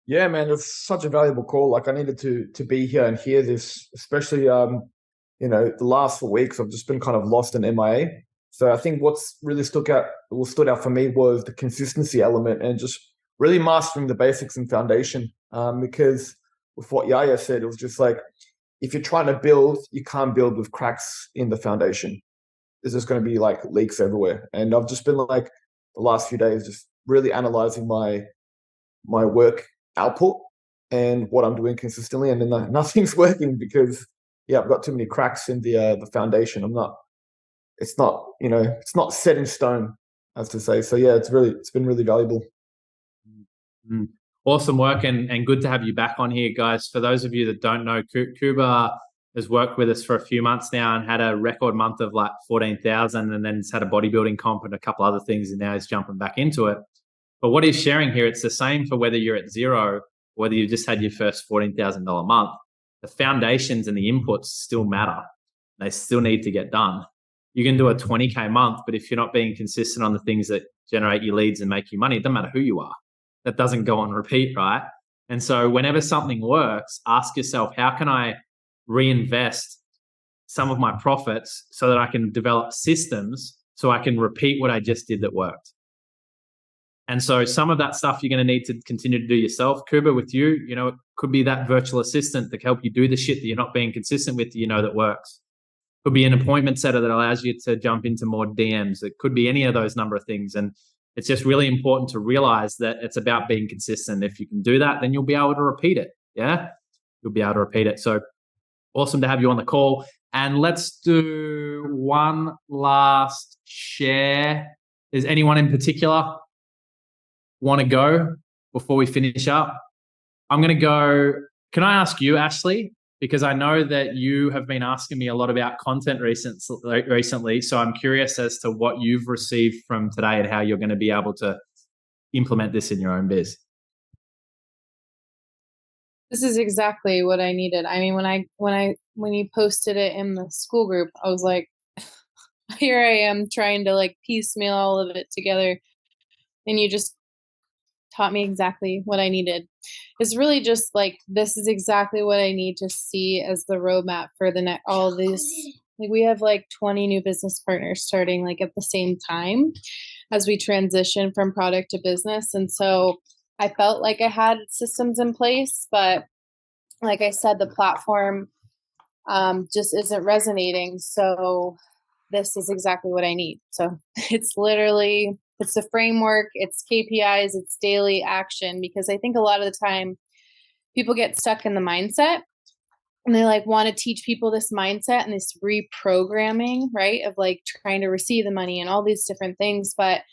Yeah, man, it's such a valuable call. Like, I needed to be here and hear this, especially the last 4 weeks I've just been kind of lost in MIA. So I think what's really stood out for me was the consistency element and just really mastering the basics and foundation. Because with what Yaya said, it was just like, if you're trying to build, you can't build with cracks in the foundation. There's just going to be like leaks everywhere. And I've just been like the last few days just really analyzing my work output and what I'm doing consistently, and then nothing's working because I've got too many cracks in the foundation. It's not set in stone, as to say. So yeah, it's been really valuable. Mm. Awesome work, and good to have you back on here, guys. For those of you that don't know, Kuba has worked with us for a few months now and had a record month of like 14,000, and then he's had a bodybuilding comp and a couple other things, and now he's jumping back into it. But what he's sharing here, it's the same for whether you're at zero, whether you just had your first $14,000 month. The foundations and the inputs still matter. They still need to get done. You can do a 20K month, but if you're not being consistent on the things that generate you leads and make you money, it doesn't matter who you are. That doesn't go on repeat, right? And so whenever something works, ask yourself, how can I reinvest some of my profits so that I can develop systems so I can repeat what I just did that worked? And so some of that stuff you're going to need to continue to do yourself. Kuba, with you, it could be that virtual assistant to help you do the shit that you're not being consistent with, that works. Could be an appointment setter that allows you to jump into more DMs. It could be any of those number of things. And it's just really important to realize that it's about being consistent. If you can do that, then you'll be able to repeat it. Yeah, you'll be able to repeat it. So awesome to have you on the call. And let's do one last share. Is anyone in particular want to go before we finish up? I'm going to go. Can I ask you, Ashley? Because I know that you have been asking me a lot about content recently. So I'm curious as to what you've received from today and how you're going to be able to implement this in your own biz. This is exactly what I needed. I mean, when you posted it in the school group, I was like, here I am trying to like piecemeal all of it together. And you just taught me exactly what I needed. It's really just like, this is exactly what I need to see as the roadmap for the next, all these, like we have like 20 new business partners starting like at the same time as we transition from product to business. And so I felt like I had systems in place, but like I said, the platform just isn't resonating. So this is exactly what I need. So it's the framework, it's KPIs, it's daily action, because I think a lot of the time people get stuck in the mindset and they like want to teach people this mindset and this reprogramming, right? Of like trying to receive the money and all these different things. But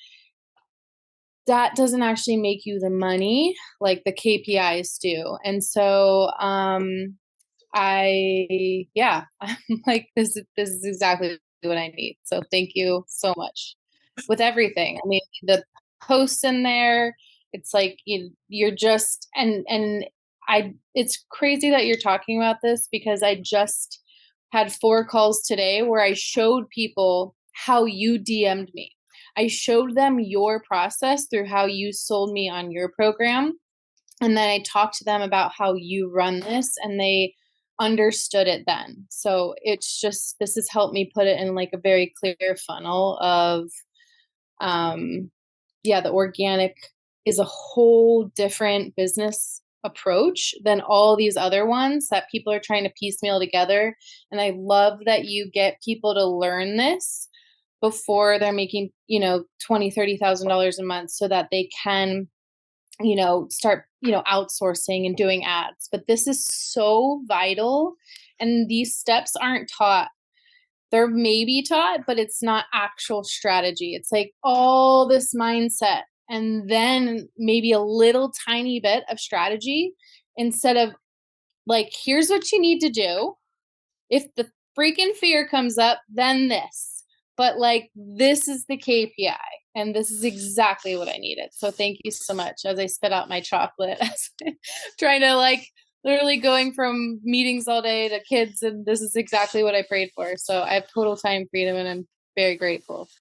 that doesn't actually make you the money like the KPIs do. And so I'm like, this is exactly what I need. So thank you so much with everything. I mean, the posts in there, it's like you're just it's crazy that you're talking about this, because I just had 4 calls today where I showed people how you DM'd me. I showed them your process through how you sold me on your program. And then I talked to them about how you run this, and they understood it then. So it's just, this has helped me put it in like a very clear funnel of, the organic is a whole different business approach than all these other ones that people are trying to piecemeal together. And I love that you get people to learn this before they're making, $20,000-$30,000 a month, so that they can, start, outsourcing and doing ads. But this is so vital. And these steps aren't taught. They're maybe taught, but it's not actual strategy. It's like all this mindset and then maybe a little tiny bit of strategy, instead of like, here's what you need to do. If the freaking fear comes up, then this. But like, this is the KPI, and this is exactly what I needed. So thank you so much. As I spit out my chocolate, trying to like literally going from meetings all day to kids, and this is exactly what I prayed for. So I have total time freedom, and I'm very grateful.